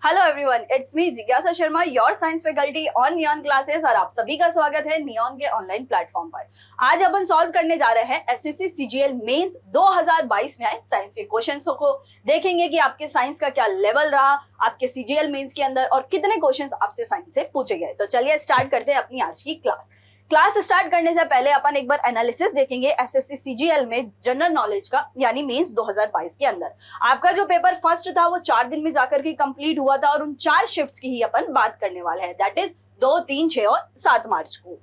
Hello everyone, it's me जिज्ञासा Sharma, your science faculty on neon classes. और आप सभी का स्वागत है नियॉन के ऑनलाइन प्लेटफॉर्म पर। आज अपन सॉल्व करने जा रहे हैं एसएससी सीजीएल मेंस 2022 में आए साइंस के क्वेश्चंस को। देखेंगे कि आपके साइंस का क्या लेवल रहा आपके सीजीएल मेंस के अंदर और कितने क्वेश्चंस आपसे साइंस से पूछे गए। तो चलिए स्टार्ट करते हैं अपनी आज की क्लास स्टार्ट करने से पहले अपन एक बार एनालिसिस देखेंगे एसएससी सीजीएल में जनरल नॉलेज का, यानी मेंस 2022 के अंदर। आपका जो पेपर फर्स्ट था वो 4 दिन में जाकर के कंप्लीट हुआ था और उन 4 शिफ्ट्स की ही अपन बात करने वाले हैं। दैट इज 2, 3, 6 और 7 मार्च को।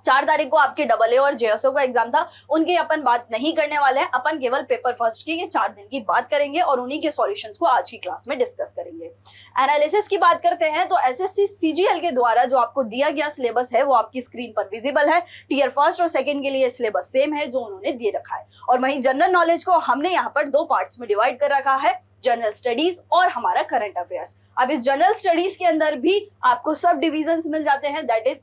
4 तारीख को आपके डबल ए और जेएसओ का एग्जाम था, उनकी अपन बात नहीं करने वाले हैं। अपन केवल पेपर फर्स्ट की 4 दिन की बात करेंगे और उन्हीं के सॉल्यूशंस को आज की क्लास में डिस्कस करेंगे। एनालिसिस की बात करते हैं तो एसएससी सीजीएल के द्वारा जो आपको दिया गया सिलेबस है वो आपकी स्क्रीन पर विजिबल है। टीयर फर्स्ट और सेकंड के लिए सिलेबस सेम है जो उन्होंने दे रखा है। और वहीं जनरल नॉलेज को हमने यहाँ पर 2 पार्ट्स में डिवाइड कर रखा है, जनरल स्टडीज और हमारा करंट अफेयर्स। अब इस जनरल स्टडीज के अंदर भी आपको सब डिविजन्स मिल जाते हैं। दैट इज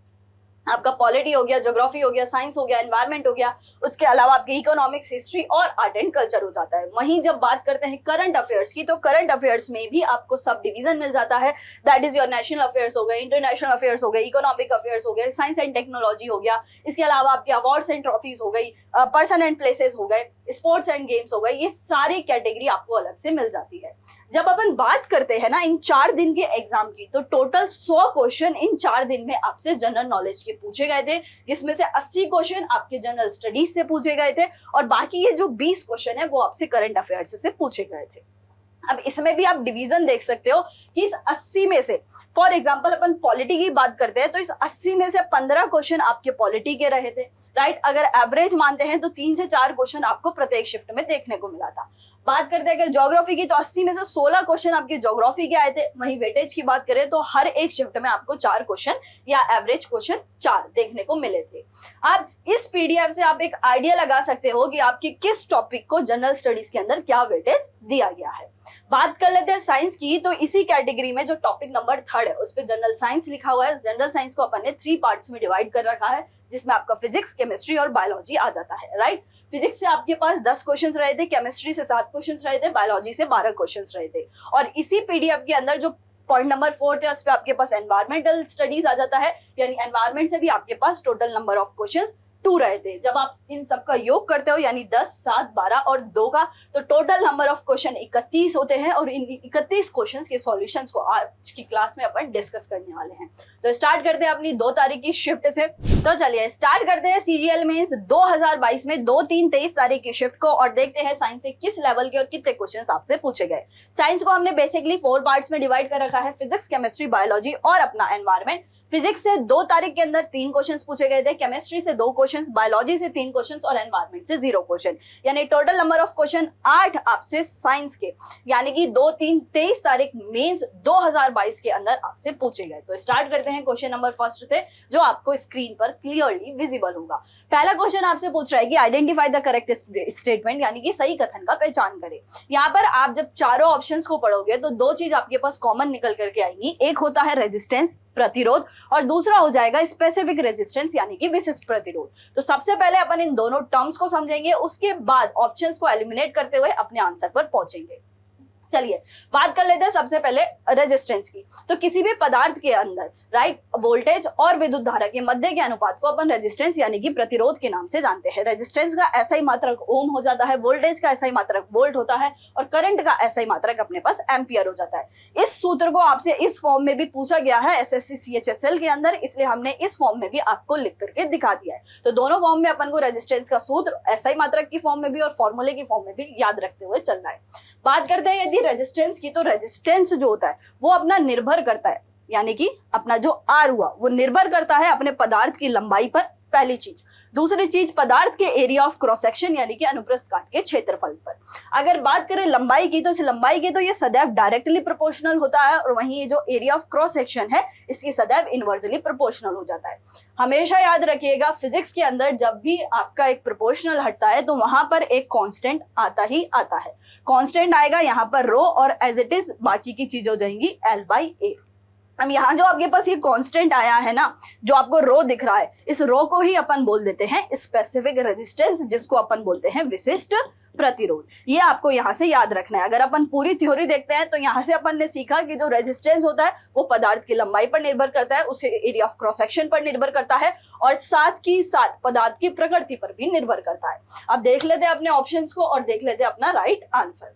आपका पॉलिटी हो गया, ज्योग्राफी हो गया, साइंस हो गया, एनवायरमेंट हो गया, उसके अलावा आपके इकोनॉमिक्स, हिस्ट्री और आर्ट एंड कल्चर हो जाता है। वहीं जब बात करते हैं करंट अफेयर्स की तो करंट अफेयर्स में भी आपको सब डिवीजन मिल जाता है। That is your national affairs हो गए, इंटरनेशनल अफेयर्स हो गए, इकोनॉमिक अफेयर्स हो गए, साइंस एंड टेक्नोलॉजी हो गया, इसके अलावा आपके अवार्ड्स एंड ट्रॉफीज हो गई, पर्सन एंड प्लेसेस हो गए, स्पोर्ट्स एंड गेम्स हो गए। ये सारी कैटेगरी आपको अलग से मिल जाती है। जब अपन बात करते हैं ना इन 4 दिन के एग्जाम की तो टोटल 100 क्वेश्चन इन 4 दिन में आपसे जनरल नॉलेज के पूछे गए थे, जिसमें से 80 क्वेश्चन आपके जनरल स्टडीज से पूछे गए थे और बाकी ये जो 20 क्वेश्चन है वो आपसे करंट अफेयर्स से पूछे गए थे। अब इसमें भी आप डिवीजन देख सकते हो कि इस 80 में से फॉर एग्जाम्पल अपन पॉलिटी की बात करते हैं तो इस 80 में से 15 क्वेश्चन आपके पॉलिटी के रहे थे, राइट। अगर एवरेज मानते हैं तो 3 से 4 क्वेश्चन आपको प्रत्येक शिफ्ट में देखने को मिला था। बात करते हैं अगर ज्योग्राफी की तो 80 में से 16 क्वेश्चन आपके ज्योग्राफी के आए थे। वहीं वेटेज की बात करें तो हर एक शिफ्ट में आपको 4 क्वेश्चन या एवरेज क्वेश्चन 4 देखने को मिले थे। अब इस पीडीएफ से आप एक आइडिया लगा सकते हो कि आपके किस टॉपिक को जनरल स्टडीज के अंदर क्या वेटेज दिया गया है। बात कर लेते हैं साइंस की तो इसी कैटेगरी में जो टॉपिक नंबर 3 है उस पे जनरल साइंस लिखा हुआ है। जनरल साइंस को अपन ने 3 पार्ट्स में डिवाइड कर रखा है, जिसमें आपका फिजिक्स, केमिस्ट्री और बायोलॉजी आ जाता है, राइट। फिजिक्स से आपके पास 10 क्वेश्चंस रहे थे, केमिस्ट्री से 7 क्वेश्चंस रहे थे, बायोलॉजी से 12 क्वेश्चंस रहे थे। और इसी पीडीएफ के अंदर जो पॉइंट नंबर 4 है उस पे आपके पास एनवायरमेंटल स्टडीज आ जाता है, यानी एनवायरमेंट से भी आपके पास टोटल नंबर ऑफ क्वेश्चंस 2 रहे थे। जब आप इन सब का योग करते हो यानी 10, 7, 12 और 2 का तो टोटल नंबर ऑफ क्वेश्चन 31 होते हैं। और इन 31 क्वेश्चंस के सॉल्यूशंस को आज की क्लास में अपन डिस्कस करने वाले हैं। तो स्टार्ट करते हैं अपनी 2 तारीख की शिफ्ट से। तो चलिए स्टार्ट करते हैं सीजीएल मेंस 2022 में 2, 3, 23 तारीख की शिफ्ट को और देखते हैं साइंस से किस लेवल के और कितने क्वेश्चंस आपसे पूछे गए। साइंस को हमने बेसिकली 4 पार्ट्स में डिवाइड कर रखा है, फिजिक्स, केमिस्ट्री, बायोलॉजी और अपना एनवायरमेंट। फिजिक्स से 2 तारीख के अंदर 3 क्वेश्चंस पूछे गए थे, केमिस्ट्री से 2 क्वेश्चंस, बायोलॉजी से 3 क्वेश्चंस और एनवायरमेंट से 0 क्वेश्चन, यानी टोटल नंबर ऑफ क्वेश्चन 8 आपसे साइंस के, यानी कि 2, 3, 23 तारीख मेंस 2022 के अंदर आपसे पूछे गए। तो स्टार्ट करते हैं क्वेश्चन नंबर फर्स्ट से, जो आपको स्क्रीन पर क्लियरली विजिबल होगा। पहला क्वेश्चन आपसे पूछ रहा है कि आइडेंटिफाई द करेक्ट स्टेटमेंट, यानी कि सही कथन का पहचान करें। यहाँ पर आप जब चारों ऑप्शंस को पढ़ोगे तो 2 चीज आपके पास कॉमन निकल करके आएंगी। एक होता है रेजिस्टेंस, प्रतिरोध, और दूसरा हो जाएगा स्पेसिफिक रेजिस्टेंस, यानी कि विशिष्ट प्रतिरोध। तो सबसे पहले अपन इन दोनों टर्म्स को समझेंगे, उसके बाद ऑप्शंस को एलिमिनेट करते हुए अपने आंसर पर पहुंचेंगे। चलिए बात कर लेते हैं सबसे पहले रेजिस्टेंस की। तो किसी भी पदार्थ के अंदर, राइट, वोल्टेज और विद्युत धारा के मध्य के अनुपात को अपन रेजिस्टेंस यानी कि प्रतिरोध के नाम से जानते हैं। रेजिस्टेंस का एसआई मात्रक ओम हो जाता है, वोल्टेज का एसआई मात्रक वोल्ट होता है और करंट का एसआई मात्रक अपने पास एम्पियर हो जाता है। इस सूत्र को आपसे इस फॉर्म में भी पूछा गया है एसएससी सीएचएसएल के अंदर, इसलिए हमने इस फॉर्म में भी आपको लिख करके दिखा दिया है। तो दोनों फॉर्म में अपन को रेजिस्टेंस का सूत्र एसआई मात्रक की फॉर्म में भी और फॉर्मूले की फॉर्म में भी याद रखते हुए चलना है। बात करते हैं यदि रेजिस्टेंस की, तो रेजिस्टेंस जो होता है वो अपना निर्भर करता है, यानी कि अपना जो आर हुआ वो निर्भर करता है अपने पदार्थ की लंबाई पर, पहली चीज। दूसरी चीज पदार्थ के एरिया ऑफ क्रॉस सेक्शन यानी कि अनुप्रस्थ काट के क्षेत्रफल पर। अगर बात करें लंबाई की तो इस लंबाई की तो ये सदैव डायरेक्टली प्रोपोर्शनल होता है और वहीं ये जो एरिया ऑफ क्रॉस सेक्शन है इसकी सदैव इनवर्सली प्रोपोर्शनल हो जाता है। हमेशा याद रखिएगा फिजिक्स के अंदर जब भी आपका एक प्रोपोर्शनल हटता है तो वहां पर एक कांस्टेंट आता ही आता है। कांस्टेंट आएगा यहाँ पर रो और एज इट इज बाकी की चीज हो जाएंगी L/A। हम यहाँ जो आपके पास ये कांस्टेंट आया है ना, जो आपको रो दिख रहा है, इस रो को ही अपन बोल देते हैं स्पेसिफिक रेजिस्टेंस, जिसको अपन बोलते हैं विशिष्ट प्रतिरोध। ये आपको यहाँ से याद रखना है। अगर अपन पूरी थ्योरी देखते हैं तो यहाँ से अपन ने सीखा कि जो रेजिस्टेंस होता है वो पदार्थ की लंबाई पर निर्भर करता है, उसे एरिया ऑफ क्रॉस सेक्शन पर निर्भर करता है, और साथ ही साथ पदार्थ की प्रकृति पर भी निर्भर करता है। अब देख लेते हैं अपने ऑप्शंस को और देख लेते हैं अपना राइट आंसर।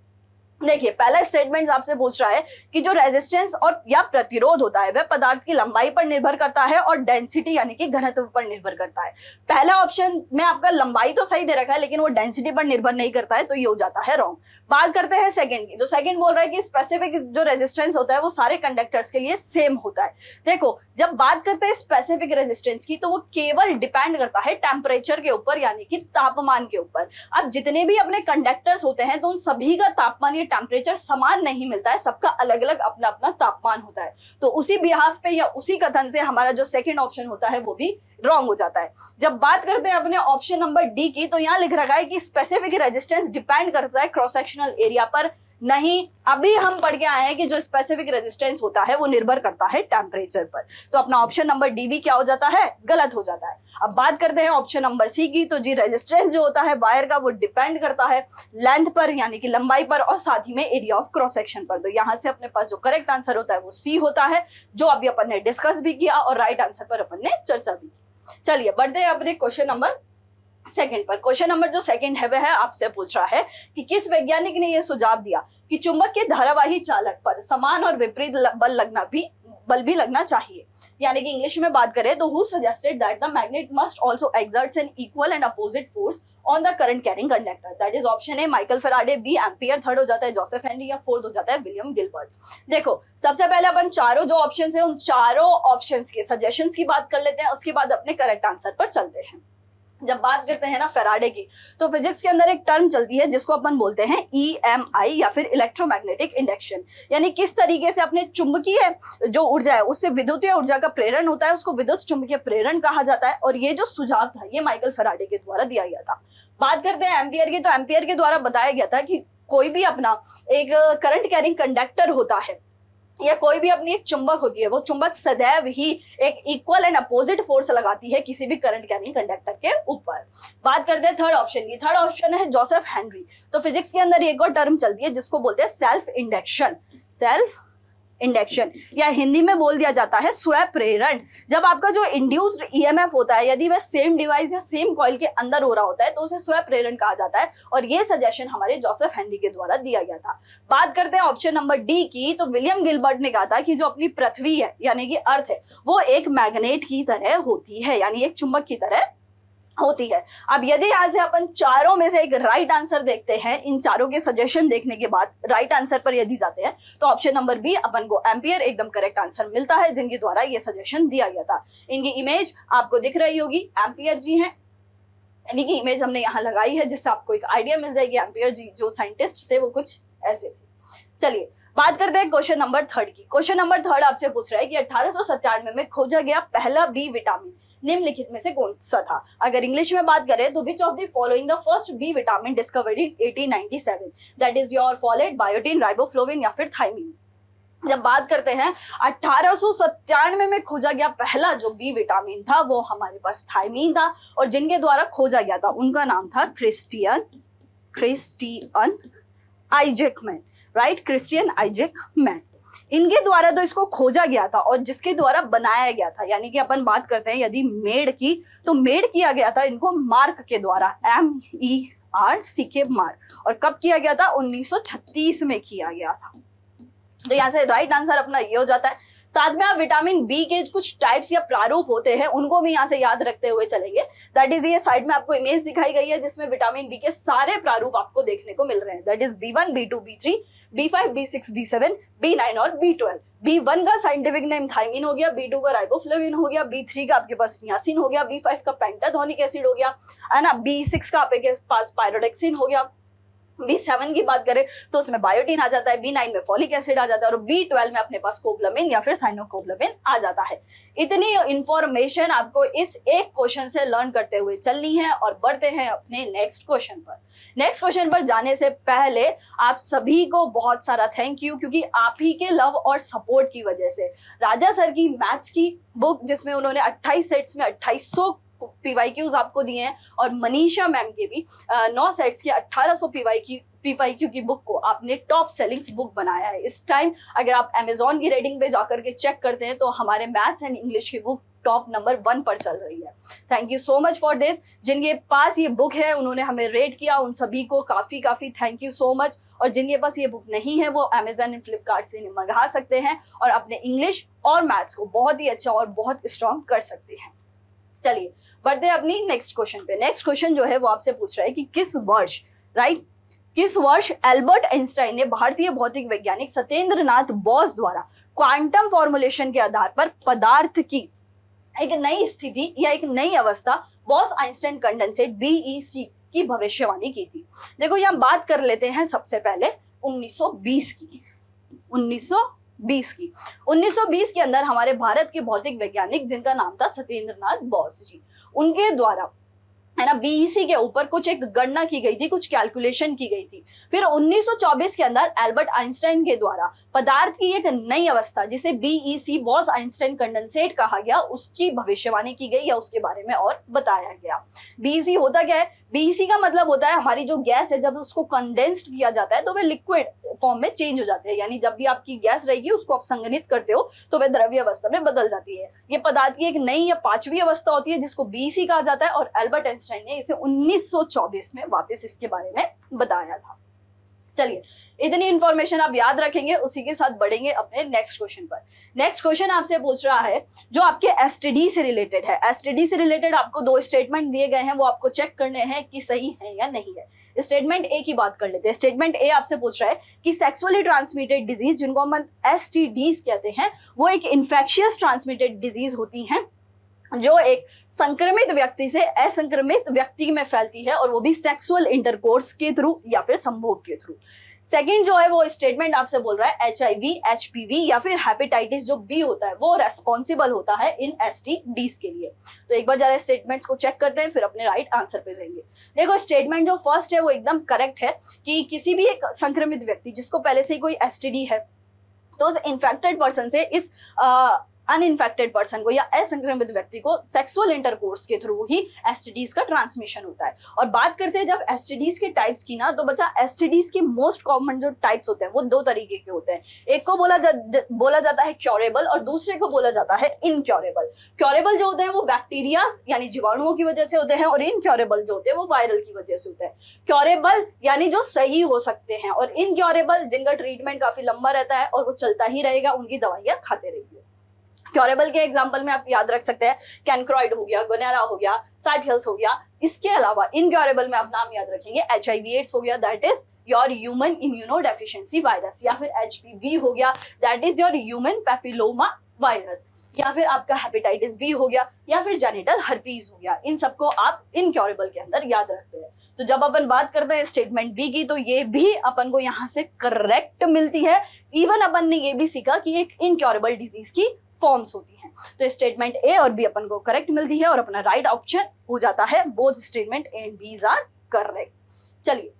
देखिए, पहला स्टेटमेंट आपसे पूछ रहा है कि जो रेजिस्टेंस और या प्रतिरोध होता है वह पदार्थ की लंबाई पर निर्भर करता है और डेंसिटी यानी कि घनत्व पर निर्भर करता है। पहला ऑप्शन में आपका लंबाई तो सही दे रखा है लेकिन वो डेंसिटी पर निर्भर नहीं करता है, तो ये हो जाता है रॉन्ग। बात करते हैं सेकंड की, तो सेकंड बोल रहा है कि स्पेसिफिक जो रेजिस्टेंस होता है वो सारे कंडक्टर्स के लिए सेम होता है। देखो, जब बात करते हैं स्पेसिफिक रेजिस्टेंस की तो वो केवल डिपेंड करता है टेम्परेचर के ऊपर यानी कि तापमान के ऊपर। अब जितने भी अपने कंडक्टर्स होते हैं तो उन सभी का तापमान या टेम्परेचर समान नहीं मिलता है, सबका अलग अलग अपना अपना तापमान होता है। तो उसी बिहाफ पे या उसी कथन से हमारा जो सेकंड ऑप्शन होता है वो भी रॉन्ग हो जाता है। जब बात करते हैं अपने ऑप्शन नंबर डी की, तो यहाँ लिख रखा है कि स्पेसिफिक रेजिस्टेंस डिपेंड करता है क्रॉस सेक्शनल एरिया पर। नहीं, अभी हम पढ़ के आए हैं कि जो स्पेसिफिक रेजिस्टेंस होता है वो निर्भर करता है टेम्परेचर पर। तो अपना ऑप्शन नंबर डी भी क्या हो जाता है, गलत हो जाता है। अब बात करते हैं ऑप्शन नंबर सी की, तो जी रेजिस्टेंस जो होता है वायर का वो डिपेंड करता है लेंथ पर यानी कि लंबाई पर, और साथ ही में एरिया ऑफ क्रॉस सेक्शन पर। तो यहाँ से अपने पास जो करेक्ट आंसर होता है वो सी होता है, जो अभी अपन ने डिस्कस भी किया और राइट आंसर पर अपन ने चर्चा भी की। चलिए बढ़ते हैं अपने क्वेश्चन नंबर सेकंड पर। क्वेश्चन नंबर जो सेकंड है वह आपसे पूछ रहा है कि किस वैज्ञानिक ने यह सुझाव दिया कि चुंबक के धारावाही चालक पर समान और विपरीत बल भी लगना चाहिए। यानी कि इंग्लिश में बात करें तो who suggested that the magnet must also exerts an equal and opposite force on the current carrying conductor. That is option A Michael Faraday, B Ampere, third हो जाता है जोसेफ हेनरी, या फोर्थ हो जाता है विलियम गिलबर्ट। देखो, सबसे पहले अपन चारों जो ऑप्शंस है उन चारों ऑप्शंस के सजेशंस की बात कर लेते हैं, उसके बाद अपने करेक्ट आंसर पर चलते हैं। जब बात करते हैं ना फैराडे की, तो फिजिक्स के अंदर एक टर्म चलती है जिसको अपन बोलते हैं EMI या फिर इलेक्ट्रोमैग्नेटिक इंडक्शन। यानी किस तरीके से अपने चुंबकीय जो ऊर्जा है उससे विद्युतीय ऊर्जा का प्रेरण होता है, उसको विद्युत चुंबकीय प्रेरण कहा जाता है। और ये जो सुझाव था ये माइकल फैराडे के द्वारा दिया गया था। बात करते हैं एम्पियर की, तो एम्पियर के द्वारा बताया गया था कि कोई भी अपना एक करंट कैरिंग कंडक्टर होता है या कोई भी अपनी एक चुंबक होती है, वो चुंबक सदैव ही एक इक्वल एंड अपोजिट फोर्स लगाती है किसी भी करंट कैरिंग कंडक्टर के ऊपर। बात करते हैं थर्ड ऑप्शन की। थर्ड ऑप्शन है जोसेफ हेनरी। तो फिजिक्स के अंदर एक और टर्म चलती है जिसको बोलते हैं सेल्फ इंडक्शन। सेल्फ इंडक्शन या हिंदी में बोल दिया जाता है स्वयं प्रेरण। जब आपका जो इंड्यूस्ड ईएमएफ होता है यदि वह सेम डिवाइस या सेम कॉइल के अंदर हो रहा होता है तो उसे स्वयं प्रेरण कहा जाता है, और ये सजेशन हमारे जोसेफ हेनरी के द्वारा दिया गया था। बात करते हैं ऑप्शन नंबर डी की, तो विलियम गिलबर्ट ने कहा था कि जो अपनी पृथ्वी है यानी कि अर्थ है वो एक मैग्नेट की तरह होती है, यानी एक चुंबक की तरह होती है। अब यदि आज अपन चारों में से एक राइट आंसर देखते हैं, इन चारों के सजेशन देखने के बाद राइट आंसर पर यदि जाते हैं तो ऑप्शन नंबर बी अपन को एम्पियर एकदम करेक्ट आंसर मिलता है, जिनके द्वारा ये सजेशन दिया गया था। इनकी इमेज आपको दिख रही होगी, एम्पियर जी हैं, इनकी इमेज हमने यहाँ लगाई है जिससे आपको एक आइडिया मिल जाएगी एम्पियर जी जो साइंटिस्ट थे वो कुछ ऐसे थे। चलिए बात करते हैं क्वेश्चन नंबर थर्ड की। क्वेश्चन नंबर थर्ड आपसे पूछ रहा है कि 1897 में खोजा गया पहला बी विटामिन निम्नलिखित में से कौन सा था। अगर इंग्लिश में बात करें तो which of the following the first B vitamin discovered in 1897, that is your folate, biotin, riboflavin या फिर थायमीन। जब बात करते हैं 1897 में खोजा गया पहला जो बी विटामिन था वो हमारे पास थायमीन था, और जिनके द्वारा खोजा गया था उनका नाम था Christian Isaac man, right, Christian Isaac man. इनके द्वारा तो इसको खोजा गया था और जिसके द्वारा बनाया गया था, यानी कि अपन बात करते हैं यदि मेड की, तो मेड किया गया था इनको मार्क के द्वारा, MERC मार्क। और कब किया गया था, 1936 में किया गया था। तो यहाँ से राइट आंसर अपना ये हो जाता है। साथ में आप विटामिन बी के कुछ टाइप्स या प्रारूप होते हैं उनको भी यहाँ से याद रखते हुए चलेंगे। दैट इज ये साइड में आपको इमेज दिखाई गई है जिसमें विटामिन बी के सारे प्रारूप आपको देखने को मिल रहे हैं। That is B1, B2, B3, B5, B6, B7, B9 और B12। B1 का साइंटिफिक नेम थायमीन हो गया, B2 का राइबोफ्लेविन हो गया, B3 का आपके पास नियासिन हो गया, B5 का पेंटाथोनिक एसिड हो गया, है ना, B6 का आपके पास पायरोडेक्सिन हो गया, B7 की बात करें तो उसमें बायोटिन आ जाता है, B9 में फॉलिक एसिड आ जाता है और B12 में अपने पास कोबलामिन या फिर साइनोकोबलामिन आ जाता है। इतनी इंफॉर्मेशन आपको इस एक क्वेश्चन से लर्न करते हुए चलनी है और बढ़ते हैं अपने नेक्स्ट क्वेश्चन पर। नेक्स्ट क्वेश्चन पर जाने से पहले आप सभी को बहुत सारा थैंक यू, क्योंकि आप ही के लव और सपोर्ट की वजह से राजा सर की मैथ्स की बुक, जिसमें उन्होंने 28 सेट्स में 2800 पीवाईक्यूज आपको दिए हैं, और मनीषा मैम के भी 9 सेट्स के 1800 पीवाईक्यू की बुक को आपने टॉप सेलिंग्स बुक बनाया है। इस टाइम अगर आप अमेजोन की रेटिंग पे जाकर के चेक करते हैं तो हमारे मैथ्स एंड इंग्लिश की बुक टॉप नंबर 1 पर चल रही है। Thank you so much for this. जिनके पास ये बुक है उन्होंने हमें रेट किया, उन सभी को काफी थैंक यू सो मच। और जिनके पास ये बुक नहीं है वो अमेजन एंड फ्लिपकार्ट से मंगा सकते हैं और अपने इंग्लिश और मैथ्स को बहुत ही अच्छा और बहुत स्ट्रॉन्ग कर सकते हैं। चलिए बढ़ते हैं अपनी नेक्स्ट क्वेश्चन पे। नेक्स्ट क्वेश्चन जो है वो आपसे पूछ रहा है कि किस वर्ष एल्बर्ट आइंस्टाइन ने भारतीय भौतिक वैज्ञानिक सत्येंद्रनाथ बोस द्वारा क्वांटम फॉर्मुलेशन के आधार पर पदार्थ की एक नई स्थिति या एक नई अवस्था बोस आइंस्टाइन कंडेंसेट BEC की भविष्यवाणी की थी। देखो यहाँ बात कर लेते हैं सबसे पहले 1920 की। 1920 के अंदर हमारे भारत के भौतिक वैज्ञानिक जिनका नाम था सत्येंद्रनाथ बोस जी, उनके द्वारा है ना BEC के ऊपर कुछ एक गणना की गई थी, कुछ कैलकुलेशन की गई थी। फिर 1924 के अंदर एल्बर्ट आइंस्टाइन के द्वारा पदार्थ की एक नई अवस्था जिसे BEC बोस आइंस्टाइन कंडेंसेट कहा गया, उसकी भविष्यवाणी की गई या उसके बारे में और बताया गया। BEC होता क्या है? BEC का मतलब होता है हमारी जो गैस है जब उसको कंडेंस्ड किया जाता है तो वह लिक्विड फॉर्म में चेंज हो जाते हैं, यानी जब भी आपकी गैस रहेगी उसको आप संघनित करते हो तो वह द्रव्य अवस्था में बदल जाती है। ये पदार्थ की एक नई या 5वीं अवस्था होती है जिसको BEC कहा जाता है और एल्बर्ट आइंस्टाइन ने इसे 1924 में वापस इसके बारे में बताया था। चलिए इतनी इंफॉर्मेशन आप याद रखेंगे, उसी के साथ बढ़ेंगे अपने नेक्स्ट क्वेश्चन पर। नेक्स्ट क्वेश्चन आपसे पूछ रहा है जो आपके एसटीडी से रिलेटेड है। एसटीडी से रिलेटेड आपको 2 स्टेटमेंट दिए गए हैं, वो आपको चेक करने हैं कि सही है या नहीं है। स्टेटमेंट ए की बात कर लेते हैं। स्टेटमेंट ए आपसे पूछ रहा है कि सेक्सुअली ट्रांसमिटेड डिजीज जिनको हम एसटीडीज कहते हैं वो एक इन्फेक्शियस ट्रांसमिटेड डिजीज होती हैं जो एक संक्रमित व्यक्ति से असंक्रमित व्यक्ति में फैलती है और वो भी सेक्सुअल इंटरकोर्स के थ्रू या फिर संभोग के थ्रू। सेकंड जो है वो स्टेटमेंट आपसे बोल रहा है HIV, HPV या फिर हेपेटाइटिस जो बी होता है वो रेस्पॉन्सिबल होता है इन STDs के लिए। तो एक बार जरा स्टेटमेंट्स को चेक करते हैं फिर अपने राइट आंसर पे जाएंगे। देखो स्टेटमेंट जो फर्स्ट है वो एकदम करेक्ट है कि किसी भी एक संक्रमित व्यक्ति जिसको पहले से ही कोई STD है तो उस इन्फेक्टेड पर्सन से इस अनइन्फेक्टेड पर्सन को या असंक्रमित व्यक्ति को सेक्सुअल इंटरकोर्स के थ्रू ही एसटीडीज का ट्रांसमिशन होता है। और बात करते हैं जब एसटीडीज के टाइप्स की ना, तो बच्चा एसटीडीज के मोस्ट कॉमन जो टाइप्स होते हैं वो 2 तरीके के होते हैं। एक को बोला जाता है क्योरेबल और दूसरे को बोला जाता है इनक्योरेबल। क्योरेबल जो होते हैं वो बैक्टीरिया यानी जीवाणुओं की वजह से होते हैं और इनक्योरेबल जो होते हैं वो वायरल की वजह से होते हैं। क्योरेबल यानी जो सही हो सकते हैं और इनक्योरेबल जिनका ट्रीटमेंट काफी लंबा रहता है और वो चलता ही रहेगा, उनकी दवाइयां खाते रहिए। क्योरेबल के एग्जांपल में आप याद रख सकते हैं कैनक्रॉइड हो गया, गोनेरा हो गया, साइटहेल्स हो गया। इसके अलावा इनक्योरेबल में आप नाम याद रखेंगे HIV/AIDS हो गया, that is your human immunodeficiency virus, या फिर HPV हो गया, that is your human papilloma virus, या फिर आपका हेपेटाइटिस B हो गया, या फिर जेनिटल हर्पीज हो गया। इन सबको आप इनक्योरेबल के अंदर याद रखते हैं। तो जब अपन बात करते हैं स्टेटमेंट बी की तो ये भी अपन को यहाँ से करेक्ट मिलती है। इवन अपन ने ये भी सीखा कि एक इनक्योरेबल डिजीज की फॉर्म्स होती हैं। तो स्टेटमेंट ए और बी अपन को करेक्ट मिलती है और अपना राइट ऑप्शन हो जाता है both statement A and B are correct. चलिए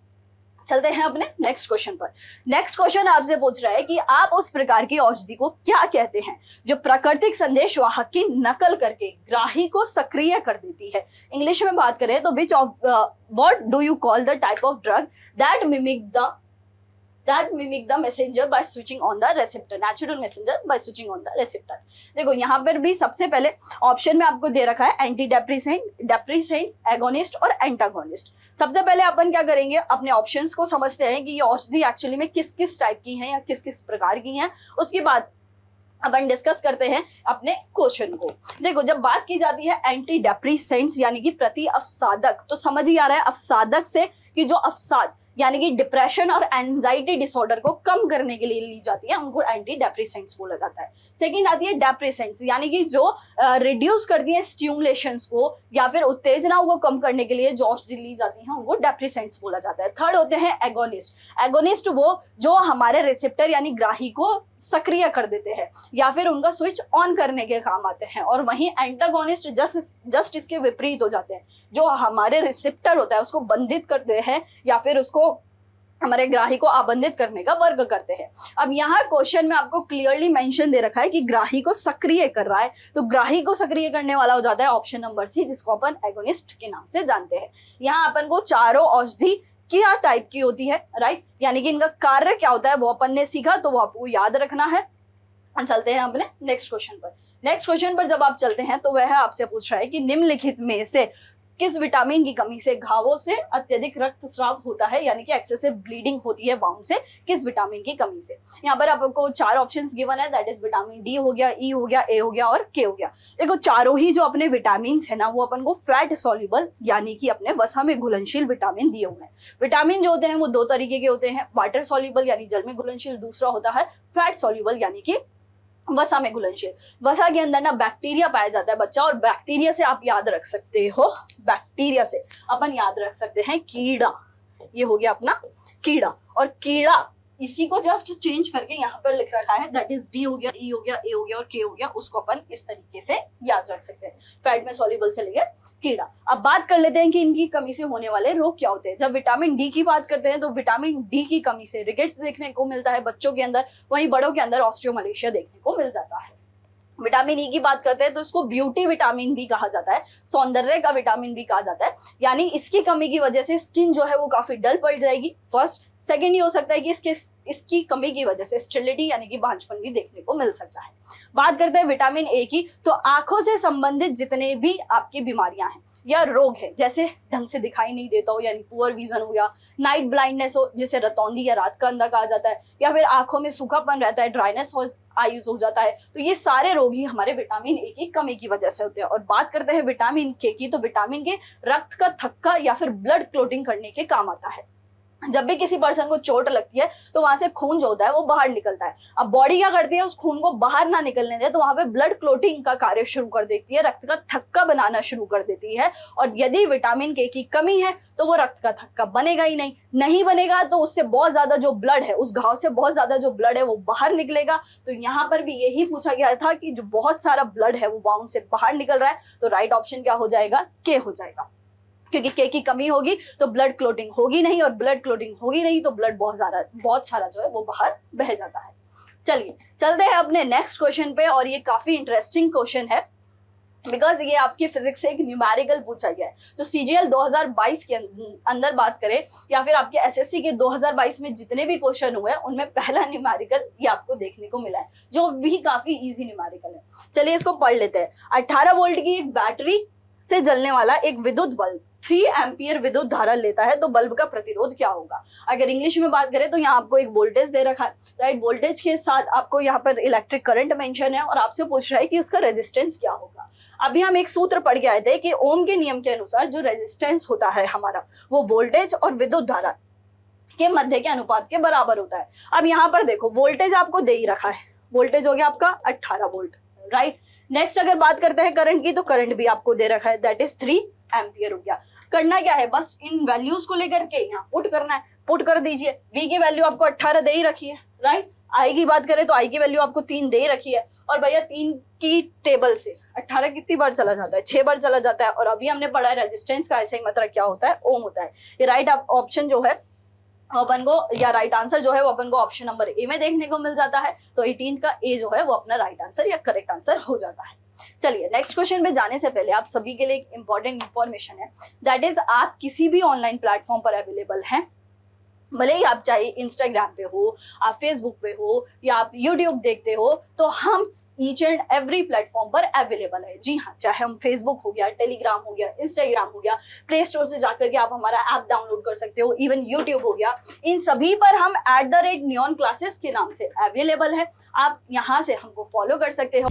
चलते हैं अपने नेक्स्ट क्वेश्चन पर। नेक्स्ट क्वेश्चन आपसे पूछ रहा है कि आप उस प्रकार की औषधि को क्या कहते हैं जो प्राकृतिक संदेश वाहक की नकल करके ग्राही को सक्रिय कर देती है। इंग्लिश में बात करें तो which of what do you call the type of drug that mimic the messenger by switching on the receptor, natural messenger by switching on the receptor। देखो यहाँ पर भी सबसे पहले ऑप्शन में आपको दे रखा है एंटी डेप्रेसेंट, एगोनिस्ट और एंटागोनिस्ट। सबसे पहले अपन क्या करेंगे, अपने ऑप्शंस को समझते हैं कि ये औषधि एक्चुअली में किस किस टाइप की है या किस किस प्रकार की है। उसके बाद अपन डिस्कस करते हैं अपने क्वेश्चन को। देखो जब बात की जाती है एंटी डेप्रेसेंट्स यानी कि प्रति अवसादक, तो समझ ही आ रहा है अवसादक से कि जो अवसाद यानी कि डिप्रेशन और एंजाइटी डिसऑर्डर को कम करने के लिए ली जाती है, उनको एंटी डेप्रेसेंट्स बोला जाता है। सेकंड आती है डेप्रेसेंट्स, यानी कि जो रिड्यूस करती है स्टिमुलेशंस को या फिर उत्तेजनाओं को कम करने के लिए जो औषधि ली जाती है उनको डेप्रेसेंट्स बोला जाता है। थर्ड होते हैं एगोनिस्ट। एगोनिस्ट वो जो हमारे रिसेप्टर यानी ग्राही को सक्रिय कर देते हैं या फिर उनका स्विच ऑन करने के काम आते हैं। और वहीं एंटागोनिस्ट जस्ट इसके विपरीत हो जाते हैं, जो हमारे रिसेप्टर होता है उसको बंधित करते हैं या फिर उसको हमारे ग्राही को आबंधित करने का वर्क करते हैं। अब यहाँ क्वेश्चन में आपको क्लियरली मेंशन दे रखा है कि ग्राही को सक्रिय कर रहा है, तो ग्राही को सक्रिय करने वाला हो जाता है ऑप्शन नंबर सी, जिसको अपन एगोनिस्ट के नाम से जानते हैं। यहाँ अपन को चारों औषधि क्या टाइप की होती है, राइट, यानी कि इनका कार्य क्या होता है वो अपन ने सीखा, तो वो आपको याद रखना है। चलते हैं अपने नेक्स्ट क्वेश्चन पर। नेक्स्ट क्वेश्चन पर जब आप चलते हैं तो वह आपसे पूछ रहा है कि निम्नलिखित में से किस विटामिन की कमी से घावों से अत्यधिक रक्तस्राव होता है, यानी कि एक्सेसिव ब्लीडिंग होती है वाउंड से, किस विटामिन की कमी से। यहाँ पर आपको चार ऑप्शंस गिवन है, दैट इज विटामिन डी हो गया, ई हो गया, ए हो गया और के हो गया। देखो चारों ही जो अपने विटामिन है ना वो अपन को फैट सॉल्युबल यानी कि अपने वसा में घुलनशील विटामिन दिए हुए हैं। विटामिन जो होते हैं वो दो तरीके के होते हैं, वाटर सॉल्युबल यानी जल में घुलनशील, दूसरा होता है फैट सॉल्युबल यानी कि वसा में घुलनशील। वसा के अंदर ना बैक्टीरिया पाया जाता है बच्चा, और बैक्टीरिया से आप याद रख सकते हो, बैक्टीरिया से अपन याद रख सकते हैं कीड़ा, ये हो गया अपना कीड़ा। और कीड़ा इसी को जस्ट चेंज करके यहाँ पर लिख रखा है, दैट इज डी हो गया, ई हो गया, ए हो गया और के हो गया, उसको अपन इस तरीके से याद रख सकते हैं। फैट में सॉल्युबल चले गए कीड़ा। अब बात कर लेते हैं कि इनकी कमी से होने वाले रोग क्या होते हैं। जब विटामिन डी की बात करते हैं तो विटामिन डी की कमी से रिकेट्स देखने को मिलता है बच्चों के अंदर, वहीं बड़ों के अंदर ऑस्टियोमलेशिया देखने को मिल जाता है। विटामिन ई की बात करते हैं तो इसको ब्यूटी विटामिन भी कहा जाता है, सौंदर्य का विटामिन भी कहा जाता है, यानी इसकी कमी की वजह से स्किन जो है वो काफी डल पड़ जाएगी। फर्स्ट, सेकंड ये हो सकता है कि इसकी कमी की वजह से स्टेरिलिटी यानी कि बांझपन भी देखने को मिल सकता है। बात करते हैं विटामिन ए की, तो आंखों से संबंधित जितने भी आपकी बीमारियां हैं या रोग है, जैसे ढंग से दिखाई नहीं देता हो यानी पुअर विजन हो गया, नाइट ब्लाइंडनेस हो जिसे रतौंधी या रात का अंधा कहा जाता है, या फिर आंखों में सूखापन रहता है, ड्राइनेस आयुज हो जाता है, तो ये सारे रोग ही हमारे विटामिन ए की कमी की वजह से होते हैं। और बात करते हैं विटामिन के की, तो विटामिन के रक्त का थक्का या फिर ब्लड क्लोटिंग करने के काम आता है। जब भी किसी पर्सन को चोट लगती है तो वहां से खून जो होता है वो बाहर निकलता है। अब बॉडी क्या करती है, उस खून को बाहर ना निकलने दे तो वहां पे ब्लड क्लोटिंग का कार्य शुरू कर देती है, रक्त का थक्का बनाना शुरू कर देती है। और यदि विटामिन के की कमी है तो वो रक्त का थक्का बनेगा ही नहीं बनेगा तो उससे बहुत ज्यादा जो ब्लड है, उस घाव से बहुत ज्यादा जो ब्लड है वो बाहर निकलेगा। तो यहाँ पर भी यही पूछा गया था कि जो बहुत सारा ब्लड है वो वाउंड से बाहर निकल रहा है, तो राइट ऑप्शन क्या हो जाएगा, के हो जाएगा, क्योंकि के की कमी होगी तो ब्लड क्लोटिंग होगी नहीं, और ब्लड क्लोटिंग होगी नहीं तो ब्लड बहुत सारा जो है वो बाहर बह जाता है। चलिए चलते हैं अपने नेक्स्ट क्वेश्चन पे, और ये काफी इंटरेस्टिंग क्वेश्चन है बिकॉज ये आपकी फिजिक्स से एक न्यूमेरिकल पूछा गया है। तो सीजीएल 2022 के अंदर बात करें या फिर आपके एसएससी के 2022 में जितने भी क्वेश्चन हुए हैं उनमें पहला न्यूमेरिकल ये आपको देखने को मिला है, जो भी काफी इजी न्यूमेरिकल है। चलिए इसको पढ़ लेते हैं। 18 वोल्ट की एक बैटरी से जलने वाला एक विद्युत बल्ब 3 एम्पियर विद्युत धारा लेता है तो बल्ब का प्रतिरोध क्या होगा। अगर इंग्लिश में बात करें तो यहाँ आपको एक वोल्टेज दे रखा है, राइट, वोल्टेज के साथ आपको यहाँ पर इलेक्ट्रिक करंट मेंशन है और आपसे पूछ रहा है कि उसका रेजिस्टेंस क्या होगा। अभी हम एक सूत्र पढ़ के आए थे कि ओम के नियम के अनुसार जो रेजिस्टेंस होता है हमारा वो वोल्टेज और विद्युत धारा के मध्य के अनुपात के बराबर होता है। अब यहाँ पर देखो वोल्टेज आपको दे ही रखा है, वोल्टेज हो गया आपका 18 वोल्ट, राइट। नेक्स्ट अगर बात करते हैं करंट की, तो करंट भी आपको दे रखा है, दैट इज 3 एम्पियर हो गया। करना क्या है, बस इन वैल्यूज को लेकर के यहाँ पुट करना है, पुट कर दीजिए। V की वैल्यू आपको 18 दे ही रखी है, राइट। I की बात करें तो I की वैल्यू आपको 3 दे ही रखी है, और भैया 3 की टेबल से 18 कितनी बार चला जाता है, 6 बार चला जाता है। और अभी हमने पढ़ा है रेजिस्टेंस का ऐसा ही मतलब क्या होता है, ओम होता है। ये राइट ऑप्शन जो है अपन को, या राइट आंसर जो है वो अपन को ऑप्शन नंबर ए में देखने को मिल जाता है। तो 18 का ए जो है वो अपना राइट आंसर या करेक्ट आंसर हो जाता है। चलिए नेक्स्ट क्वेश्चन में जाने से पहले आप सभी के लिए एक इंपॉर्टेंट इंफॉर्मेशन है, दैट इज आप किसी भी ऑनलाइन प्लेटफॉर्म पर अवेलेबल हैं, भले ही आप चाहे इंस्टाग्राम पे हो, आप फेसबुक पे हो या आप यूट्यूब देखते हो, तो हम ईच एंड एवरी प्लेटफॉर्म पर अवेलेबल है। जी हाँ, चाहे हम फेसबुक हो गया, टेलीग्राम हो गया, इंस्टाग्राम हो गया, प्ले स्टोर से जाकर के आप हमारा ऐप डाउनलोड कर सकते हो, इवन यूट्यूब हो गया, इन सभी पर हम @नियॉन क्लासेस के नाम से अवेलेबल है। आप यहाँ से हमको फॉलो कर सकते हो।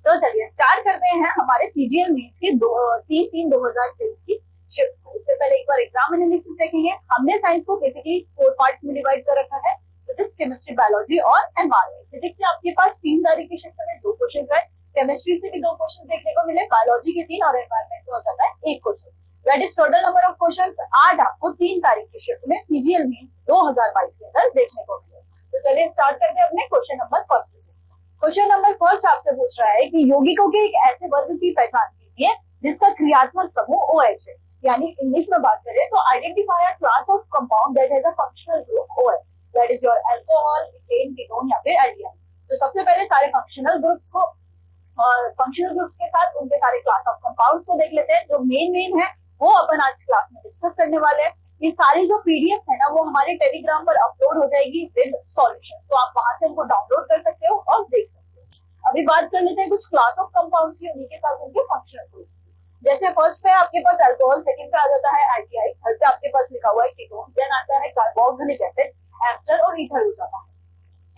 तो चलिए स्टार्ट करते हैं हमारे सीजीएल मेंस के 3/3/2023 की शिफ्ट। इससे पहले एक बार एग्जाम एनालिसिस देखेंगे। हमने साइंस को बेसिकली 4 पार्ट्स में डिवाइड कर रखा है, फिजिक्स, केमिस्ट्री, बायोलॉजी और एनवायरमेंट। फिजिक्स से आपके पास 3 तारीख के शिफ्ट में 2 क्वेश्चन रहे, केमिस्ट्री से भी 2 क्वेश्चन देखने को मिले, बायोलॉजी के 3 और एनवायरमेंट का होता है 1 question. That is total number of questions 8 आपको 3 तारीख की शिफ्ट में सीजीएल मेंस 2022 के अंदर देखने को मिले। तो चलिए स्टार्ट करते हैं अपने क्वेश्चन नंबर फर्स्ट से। क्वेश्चन नंबर फर्स्ट आपसे पूछ रहा है कि यौगिकों के एक ऐसे वर्ग की पहचान कीजिए जिसका क्रियात्मक समूह OH है। यानी इंग्लिश में बात करें तो identify a class of compound that has a functional group OH, that is your alcohol, ethane, ketone या फिर एल्डिहाइड। तो सबसे पहले सारे फंक्शनल ग्रुप्स को और फंक्शनल ग्रुप्स के साथ उनके सारे क्लास ऑफ कंपाउंड्स को देख लेते हैं। जो मेन है वो अपन आज क्लास में डिस्कस करने वाले हैं। ये सारी जो पीडीएफ्स है ना वो हमारे टेलीग्राम पर अपलोड हो जाएगी विद सॉल्यूशंस, तो आप वहां से उनको डाउनलोड कर सकते हो और देख सकते हो। अभी बात कर लेते हैं कुछ क्लास ऑफ कंपाउंड्स की, उन्हीं के साथ उनके फंक्शनल ग्रुप्स। जैसे फर्स्ट पे आपके पास अल्कोहल, सेकंड पे आ जाता है एल्डिहाइड, थर्ड पे आपके पास लिखा हुआ है कीटोन, देन आता है कार्बोक्सिलिक एसिड, एस्टर और ईथर हो जाता है।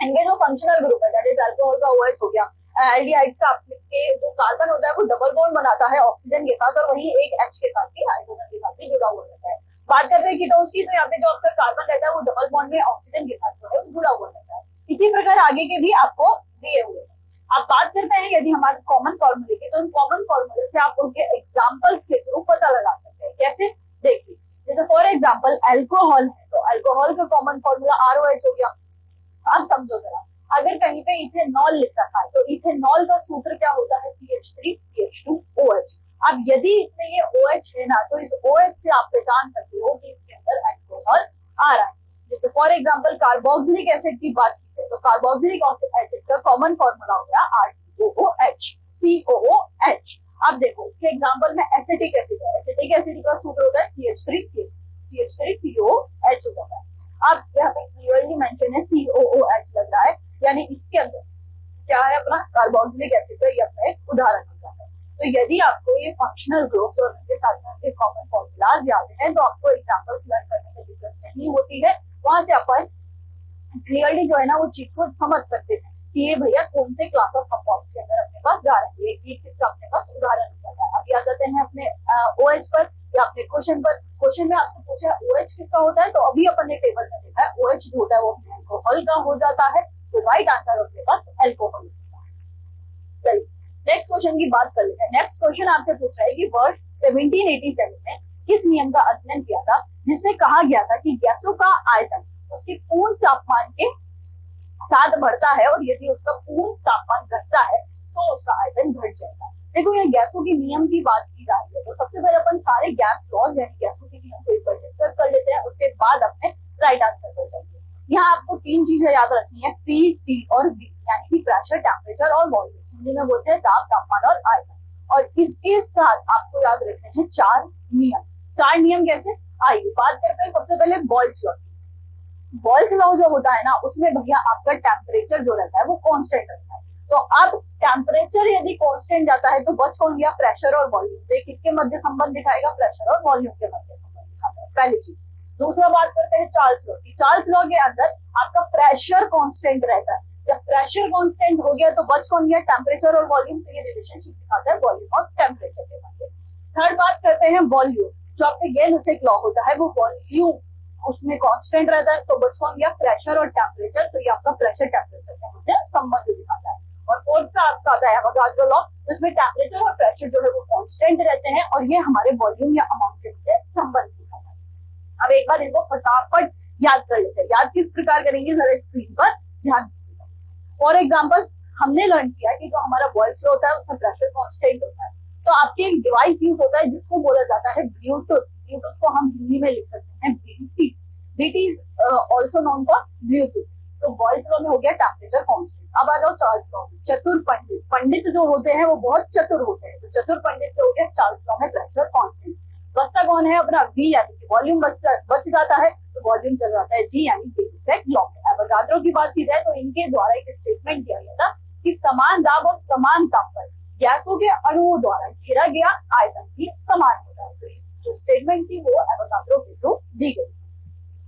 इनके जो फंक्शनल ग्रुप है दैट इज अल्कोहल का OH हो गया, एल्डिहाइड्स का आपके जो कार्बन होता है वो डबल बॉन्ड बनाता है ऑक्सीजन के साथ और वही एक H के साथ भी हाइड्रोजन के साथ भी जुड़ा हुआ रहता है। बात करते हैं कीटोन्स की, तो यहाँ पे जो आपका कार्बन रहता है वो डबल बॉन्ड में ऑक्सीजन के साथ जो है जुड़ा हुआ रहता है। इसी प्रकार आगे के भी आपको दिए हुए हैं। आप बात करते हैं यदि हमारे कॉमन फॉर्मूले की, तो उन कॉमन फॉर्मूले से आप उनके एग्जांपल्स के थ्रू पता लगा सकते हैं। कैसे? देखिए, जैसे फॉर एग्जांपल अल्कोहल है तो अल्कोहल का कॉमन फॉर्मूला ROH हो गया। अब समझो जरा, अगर कहीं पे इथेनॉल लिख रखा है तो इथेनॉल का सूत्र क्या होता है? CH3CH2OH। अब यदि इसमें ये OH है ना तो इस OH से आप पहचान सकते हो कि इसके अंदर अल्कोहल आ रहा है। जैसे फॉर एग्जांपल कार्बोक्सिलिक एसिड की बात की जाए तो कार्बोक्सिलिक एसिड का कॉमन फॉर्मूला हो गया RCOOH, COOH। अब देखो इसके एग्जांपल में एसिटिक एसिड है, एसिटिक एसिड का सूत्र होता है CH3COH होता है। अब यहाँ पे क्लियरली मेंशन है COOH लग रहा है, यानी इसके अंदर क्या है अपना कार्बोक्सिलिक एसिड का ये अपना एक उदाहरण होता है। तो यदि आपको ये फंक्शनल ग्रुप्स और उनके साथ में कॉमन फॉर्मूलाज याद हैं तो आपको एग्जांपल्स लर्न करने में दिक्कत नहीं होती है। वहां से अपन क्लियरली जो है ना वो चीज को समझ सकते हैं कि ये भैया कौन से क्लास ऑफ कंपाउंड्स के अंदर अपने पास जा रहे हैं, ये किसका अपने पास उदाहरण हो जाता है। अभी आ जाते हैं अपने OH पर या अपने क्वेश्चन पर। क्वेश्चन में आपसे पूछा OH किसका होता है, तो अभी अपन ने टेबल में देखा है OH जो होता है वो अल्कोहल का हो जाता है। तो राइट आंसर अपने पास अल्कोहल होता है। चलिए नेक्स्ट क्वेश्चन की बात कर लेते हैं। नेक्स्ट क्वेश्चन आपसे पूछ रहा है कि वर्ष 1787 में किस नियम का अध्ययन किया था जिसमें कहा गया था कि गैसों का आयतन उसके पूर्ण तापमान के साथ बढ़ता है और यदि उसका पूर्ण तापमान घटता है तो उसका आयतन घट जाएगा। देखो ये गैसों के नियम की बात की जा रही है, तो सबसे पहले अपन सारे गैस लॉज यानी गैसों के नियम को एक बार डिस्कस कर लेते हैं, उसके बाद अपने राइट आंसर पर जाएंगे। यहाँ आपको 3 चीजें याद रखनी है, P, T और V, यानी कि प्रेशर, टेम्परेचर और वॉल्यूम। हिंदी में बोलते हैं ताप, तापमान और आयतन। और इसके साथ आपको याद रखने हैं 4 नियम। 4 नियम कैसे? आइए बात करते हैं सबसे पहले बॉयल्स लॉ। बॉयल्स लॉ जो होता है ना उसमें भैया आपका टेम्परेचर जो रहता है वो कांस्टेंट रहता है। तो अब टेम्परेचर यदि कांस्टेंट जाता है तो बच कौन गया? प्रेशर और वॉल्यूम। तो किसके मध्य संबंध दिखाएगा? प्रेशर और वॉल्यूम के मध्य संबंध दिखाता है, पहली चीज। दूसरा बात करते हैं चार्ल्स लॉ की। चार्ल्स लॉ के अंदर आपका प्रेशर कांस्टेंट रहता है। जब प्रेशर कांस्टेंट हो गया तो बच कौन गया? टेम्परेचर और वॉल्यूम। तो ये रिलेशनशिप दिखाता है वॉल्यूम और टेम्परेचर के मध्य। थर्ड बात करते हैं वॉल्यूम। जो आपका गेल-हुसेक लॉ होता है वो वॉल्यूम उसमें कांस्टेंट रहता है, तो बच कौन गया? प्रेशर और टेम्परेचर। तो ये आपका प्रेशर टेम्परेचर के मध्य संबंध दिखाता है। और फोर्थ का आपका आता है एवोगाड्रो लॉ, जिसमें टेम्परेचर और प्रेशर जो है वो कांस्टेंट रहते हैं और ये हमारे वॉल्यूम या अमाउंट के मध्य संबंध दिखाता है। अब एक बार इनको फटाफट याद कर लेते हैं। याद किस प्रकार करेंगे जरा स्क्रीन पर ध्यान दीजिएगा। फॉर एग्जाम्पल हमने लर्न किया कि जो हमारा बॉयल्स लॉ होता है उसमें प्रेशर कांस्टेंट होता है। तो आपके एक डिवाइस यूज होता है जिसको बोला जाता है ब्लूटूथ। ब्लूटूथ को हम हिंदी में लिख सकते हैं BT। BT is also known for Bluetooth. तो बॉयल्स लॉ में हो गया टेम्परेचर कांस्टेंट। अब आ जाओ चार्ल्स लॉ में। चतुर पंडित, पंडित जो होते हैं वो बहुत चतुर होते हैं, तो चतुर पंडित से हो गया चार्ल्स लॉ में प्रेशर कांस्टेंट। बचता कौन है अपना? V यानी कि वॉल्यूम बच जाता है, तो वॉल्यूम चल जाता है G यानी गेल-हुसेक लॉ में। एवोगाड्रो की बात की जाए तो इनके द्वारा एक स्टेटमेंट किया गया था कि समान दाब और समान ताप पर गैसों के अणुओं द्वारा घेरा गया आयतन भी समान होता है। तो जो स्टेटमेंट थी वो एवोगाड्रो के थ्रू दी गई।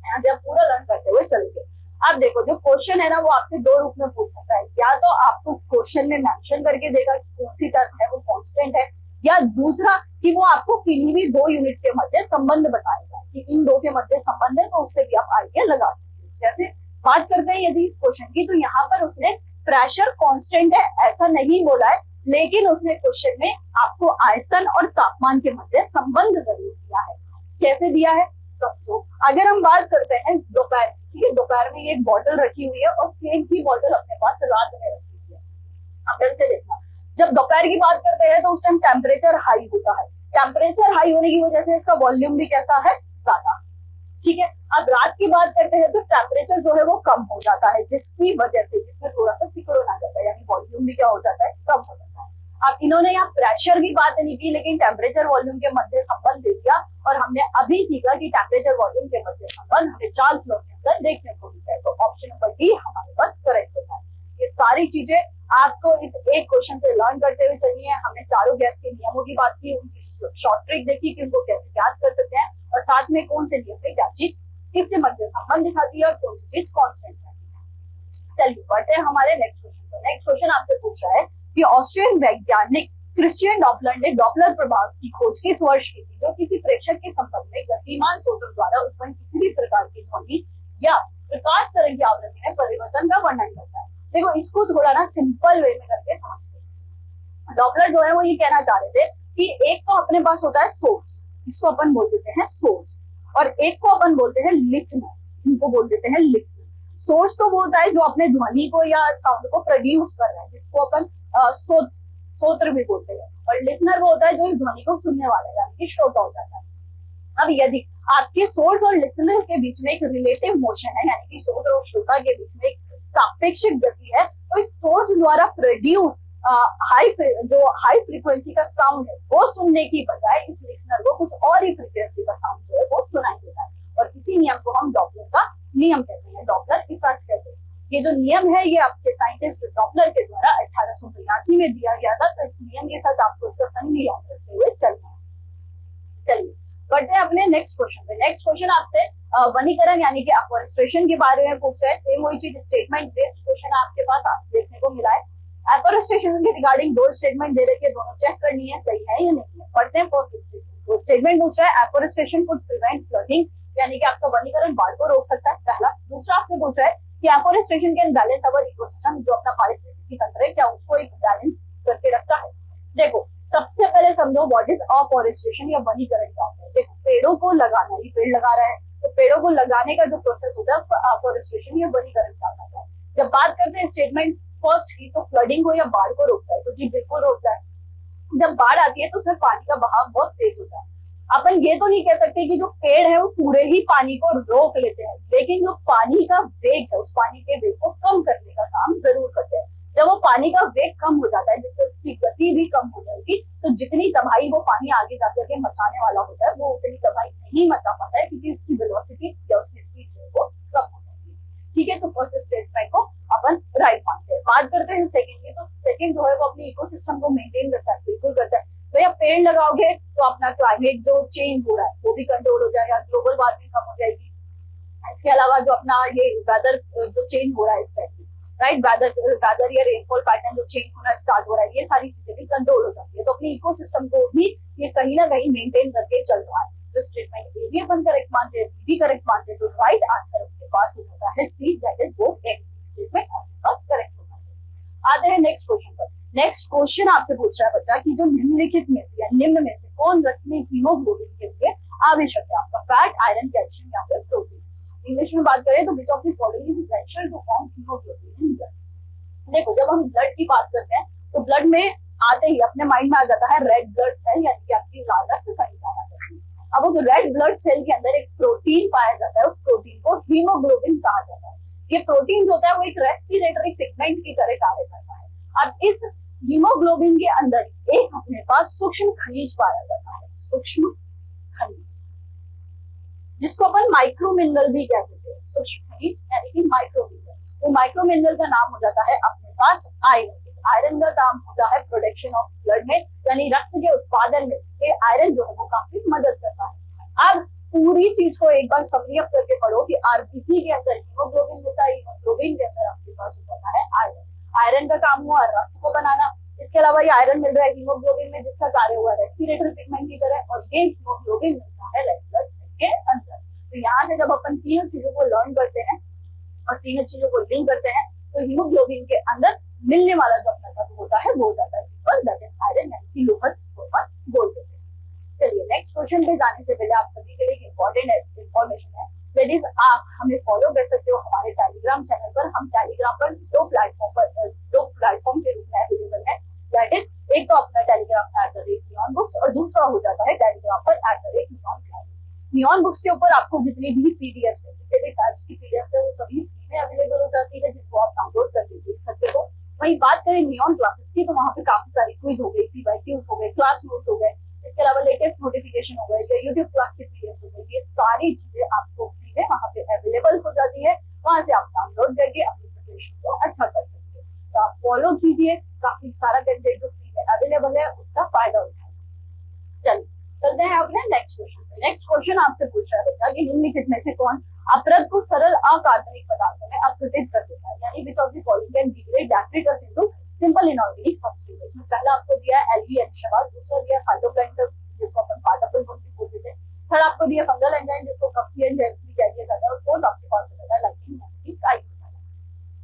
यहाँ से आप पूरा लर्न करते हुए चलेंगे। अब देखो जो क्वेश्चन है ना वो आपसे 2 रूप में पूछ सकता है। या तो आपको क्वेश्चन में मेंशन करके देगा कि कौन सी टर्म है वो कांस्टेंट है, या दूसरा कि वो आपको किन्हीं भी दो यूनिट के मध्य संबंध बताएगा कि इन दो के मध्य संबंध है, तो उससे भी आप आइडिया लगा सकते हो। जैसे बात करते हैं यदि इस क्वेश्चन की, तो यहाँ पर उसने प्रेशर कांस्टेंट है ऐसा नहीं बोला है, लेकिन उसने क्वेश्चन में आपको आयतन और तापमान के मध्य संबंध जरूर दिया है। कैसे दिया है समझो। अगर हम बात करते हैं दोपहर, ठीक है, दोपहर में एक बॉटल रखी हुई है और सेम ही बॉटल अपने पास रात में रखी हुई है। आप ढंग से देखना, जब दोपहर की बात करते हैं तो उस टाइम टेम्परेचर हाई होता है, टेम्परेचर हाई होने की वजह से इसका वॉल्यूम भी कैसा है, ज्यादा, ठीक है। अब रात की बात करते हैं तो टेम्परेचर जो है वो कम हो जाता है, जिसकी वजह से इसमें थोड़ा सा सिकुड़न आ जाता है, यानी वॉल्यूम भी क्या हो जाता है, कम हो जाता है। अब इन्होंने यहाँ प्रेशर की बात नहीं की, लेकिन टेम्परेचर वॉल्यूम के मध्य संबंध दे दिया, और हमने अभी सीखा कि टेम्परेचर वॉल्यूम के मध्य संबंध हमें चार्ल्स लॉ के अंदर देखने को मिलता है। तो ऑप्शन नंबर डी हमारे पास करेक्ट होता है। ये सारी चीजें आपको इस एक क्वेश्चन से लर्न करते हुए चलिए। हमने चारों गैस के नियमों की बात की, उनकी शॉर्ट ट्रिक देखी कि उनको कैसे याद कर सकते हैं, और साथ में कौन से नियम पे क्या चीज किसके मध्य संबंध दिखाती है और कौन सी चीज कांस्टेंट रहती है। चलिए बढ़ते हैं हमारे नेक्स्ट क्वेश्चन पर। नेक्स्ट क्वेश्चन आपसे पूछ रहा है कि ऑस्ट्रियन वैज्ञानिक क्रिश्चियन डॉपलर ने डॉपलर प्रभाव की खोज किस वर्ष की थी, जो किसी प्रेक्षक के संपर्क में गतिमान स्रोतों द्वारा उत्पन्न किसी भी प्रकार की ध्वनि या प्रकाश तरंग की आवृत्ति में परिवर्तन का वर्णन करता है। देखो इसको थोड़ा ना सिंपल वे में करके समझते हैं। डॉपलर जो है वो ये कहना चाह रहे थे कि एक तो अपने पास होता है सोर्स, इसको अपन बोल देते हैं सोर्स, और एक को अपन बोलते हैं लिसनर, इनको बोल देते हैं लिसनर। सोर्स तो वो होता है जो अपने ध्वनि को या साउंड को प्रोड्यूस कर रहा है, जिसको अपन स्रोत्र भी बोलते हैं, और लिसनर वो होता है जो इस ध्वनि को सुनने वाला है, यानी कि श्रोता हो जाता है। अब यदि आपके सोर्स और लिसनर के बीच में एक रिलेटिव मोशन है, यानी कि स्रोत और श्रोता के बीच में एक सापेक्षिक गति है, तो इस सोर्स द्वारा प्रोड्यूस हाई फ्रीक्वेंसी का साउंड है वो सुनने की बजाय इस लिसनर को कुछ और ही फ्रीक्वेंसी का साउंड जो है वो सुनाई देता है, और इसी नियम को हम डॉपलर का नियम कहते हैं, डॉपलर इफेक्ट कहते हैं। ये जो नियम है ये आपके साइंटिस्ट डॉपलर के द्वारा 1882 में दिया गया था, तो इस नियम के साथ आपको इसका संधि याद रखते हुए चलना है। चलिए बढ़ते हैं अपने नेक्स्ट क्वेश्चन पे। नेक्स्ट क्वेश्चन आपसे वनीकरण यानी कि एफोरेस्टेशन के बारे में पूछ रहा है। सेम वही चीज, स्टेटमेंट बेस्ड क्वेश्चन आपके पास देखने को मिला है। एफोरेस्टेशन के रिगार्डिंग दो स्टेटमेंट दे रखी है, दोनों चेक करनी है सही है या नहीं है। पढ़ते हैं फर्स्ट स्टेटमेंट। वो स्टेटमेंट पूछ रहा है एफोरेस्टेशन कुड प्रिवेंट फ्लडिंग, यानी कि आपका वनीकरण बाढ़ को रोक सकता है, पहला। दूसरा आपसे पूछ रहा है कि afforestation can balance our ecosystem, जो अपना पारिस्थितिकी तंत्र है क्या उसको एक बैलेंस करके रखता है। देखो सबसे पहले समझो व्हाट इज अफॉरेस्टेशन या वनीकरण क्या होता है। देखो पेड़ों को लगाना, ये पेड़ लगा रहा है तो पेड़ों को लगाने का जो प्रोसेस होता है अफॉरेस्टेशन या वनीकरण क्या होता है। जब बात करते हैं स्टेटमेंट फर्स्ट की, तो फ्लडिंग को या बाढ़ को रोकता है, तो जी बिल्कुल रोकता है। जब बाढ़ आती है तो उसमें पानी का बहाव बहुत तेज होता है। अपन ये तो नहीं कह सकते कि जो पेड़ है वो पूरे ही पानी को रोक लेते हैं, लेकिन जो पानी का वेग है उस पानी के वेग को कम करने का काम जरूर करते हैं। जब वो पानी का वेग कम हो जाता है, जिससे उसकी गति भी कम हो जाएगी, तो जितनी तबाही वो पानी आगे जाकर के मचाने वाला होता है वो उतनी तबाही नहीं मचा पाता है, क्योंकि उसकी वेलोसिटी या उसकी स्पीड जो है वो कम हो जाती है। ठीक है, तो फर्स्ट स्टेटमेंट को अपन राइट मानते हैं। बात करते हैं सेकंड की, तो सेकंड जो है वो अपने इकोसिस्टम को मेंटेन करता है, बिल्कुल करता है। भैया पेड़ लगाओगे तो अपना क्लाइमेट जो चेंज हो रहा है वो भी कंट्रोल हो जाएगा, ग्लोबल वार्मिंग कम हो जाएगी। इसके अलावा जो अपना ये वेदर जो चेंज हो रहा है इस टाइम में, राइट, वेदर या रेनफॉल पैटर्न जो चेंज होना स्टार्ट हो रहा है, ये सारी चीजें भी कंट्रोल हो जाती है। तो अपने इकोसिस्टम को भी ये कहीं ना कहीं मेंटेन करके चल रहा है। तो स्टेटमेंट ए भी अपन करेक्ट मानते हैं, बी भी करेक्ट मानते हैं, तो राइट आंसर आपके पास हो जाता है सी, दैट इज बोथ स्टेटमेंट आपके पास करेक्ट हो जाता है। आते हैं नेक्स्ट क्वेश्चन पर। नेक्स्ट क्वेश्चन आपसे पूछ रहा है बच्चा कि जो निम्नलिखित में से या निम्न में से कौन रक्त में हीमोग्लोबिन के लिए आवश्यक है, आपका फैट, आयरन, कैल्शियम या फिर प्रोटीन। इंग्लिश में बात करें तो which of the following is essential to form haemoglobin in blood. देखो जब हम ब्लड की बात करते हैं तो ब्लड में आते ही अपने माइंड में आ जाता है रेड ब्लड सेल, यानी कि आपकी लाल रक्त कणिका आ जाती है। अब उस रेड ब्लड सेल के अंदर एक प्रोटीन पाया जाता है, उस प्रोटीन को हीमोग्लोबिन कहा जाता है। ये प्रोटीन जो होता है वो एक रेस्पिरेटरी पिगमेंट की तरह कार्य करता है। अब इस हीमोग्लोबिन के अंदर एक अपने पास सूक्ष्म खनिज पाया जाता है, सूक्ष्म खनिज, जिसको अपन माइक्रो मिनरल भी कहते हैं। सूक्ष्म खनिज यानी कि माइक्रो मिनरल, वो माइक्रो मिनरल का नाम हो जाता है अपने पास आयरन। इस आयरन का काम होता है प्रोडक्शन ऑफ ब्लड में, यानी रक्त के उत्पादन में ये आयरन जो है वो काफी मदद करता है। अब पूरी चीज को एक बार समरी अप करके पढ़ो कि आरबीसी के अंदर हीमोग्लोबिन होता है, हीमोग्लोबिन के अंदर आपके पास हो जाता है आयरन। आयरन का काम हुआ रक्त को बनाना, इसके अलावा ये आयरन मिल रहा है हीमोग्लोबिन में, जिसका कार्य हुआ रेस्पिरेटरी पिगमेंट की तरह, और ये हीमोग्लोबिन मिलता है रेड ब्लड सेल के अंदर। तो यहाँ से जब अपन तीनों चीजों को लर्न करते हैं और तीनों चीजों को लिंक करते हैं, तो हीमोग्लोबिन के अंदर मिलने वाला जो अपना तत्व होता है वो हो जाता है दैट इज आयरन, यानी कि लोहा, जिसको अपन बोलते हैं। चलिए नेक्स्ट क्वेश्चन पे जाने से पहले आप सभी के लिए एक इंपॉर्टेंट इंफॉर्मेशन है, दैट इज आप हमें फॉलो कर सकते हो हमारे टेलीग्राम चैनल पर। हम टेलीग्राम पर दो प्लेटफॉर्म के रूप में अवेलेबल है, दैट इज एक तो अपना टेलीग्राम @नियॉन बुक्स और दूसरा हो जाता है टेलीग्राम पर @नियॉन क्लासेस। नियॉन बुक्स के ऊपर आपको जितनी भी पीडीएफ है, जितने भी टाइप्स की पीडीएफ है, वो सभी फ्री में अवेलेबल हो जाती है, जिसको आप डाउनलोड करके देख सकते हो। वहीं बात करें नियॉन क्लासेस की, तो वहाँ पे काफी सारी क्विज हो गई, पीवाईक्यूज हो गए, क्लास नोट्स हो गए, इसके अलावा लेटेस्ट नोटिफिकेशन हो गए, या यूट्यूब क्लास की पीडीएफ हो गई, ये सारी चीजें आपको फ्री में वहाँ पे अवेलेबल हो जाती है। वहां से आप डाउनलोड करके अपनी प्रिपरेशन को अच्छा कर सकते हो। तो आप फॉलो कीजिए, काफी सारा कंटेंट जो फ्री में अवेलेबल है उसका फायदा उठाइए। चलिए चलते हैं अपने नेक्स्ट क्वेश्चन पे। नेक्स्ट क्वेश्चन आपसे पूछ रहा है बच्चा कि निम्नलिखित में से कौन अपरद को सरल अकार्बनिक पदार्थों में अपघटित कर देता है, यानी विच of the following can degrade detritus into simple inorganic substance. इसमें पहला आपको दिया है एल्गी यानी शैवाल, दूसरा दिया फाइटोप्लैंक्टन जिसको अपन पार्टिकल बोलते थे, थर्ड आपको दिया फंगल एंजाइम जिसको कफ्टी एंजाइम्स भी कहा जाता है, और फोर्थ आपके पास होता है लाइकेन यानी कि काई।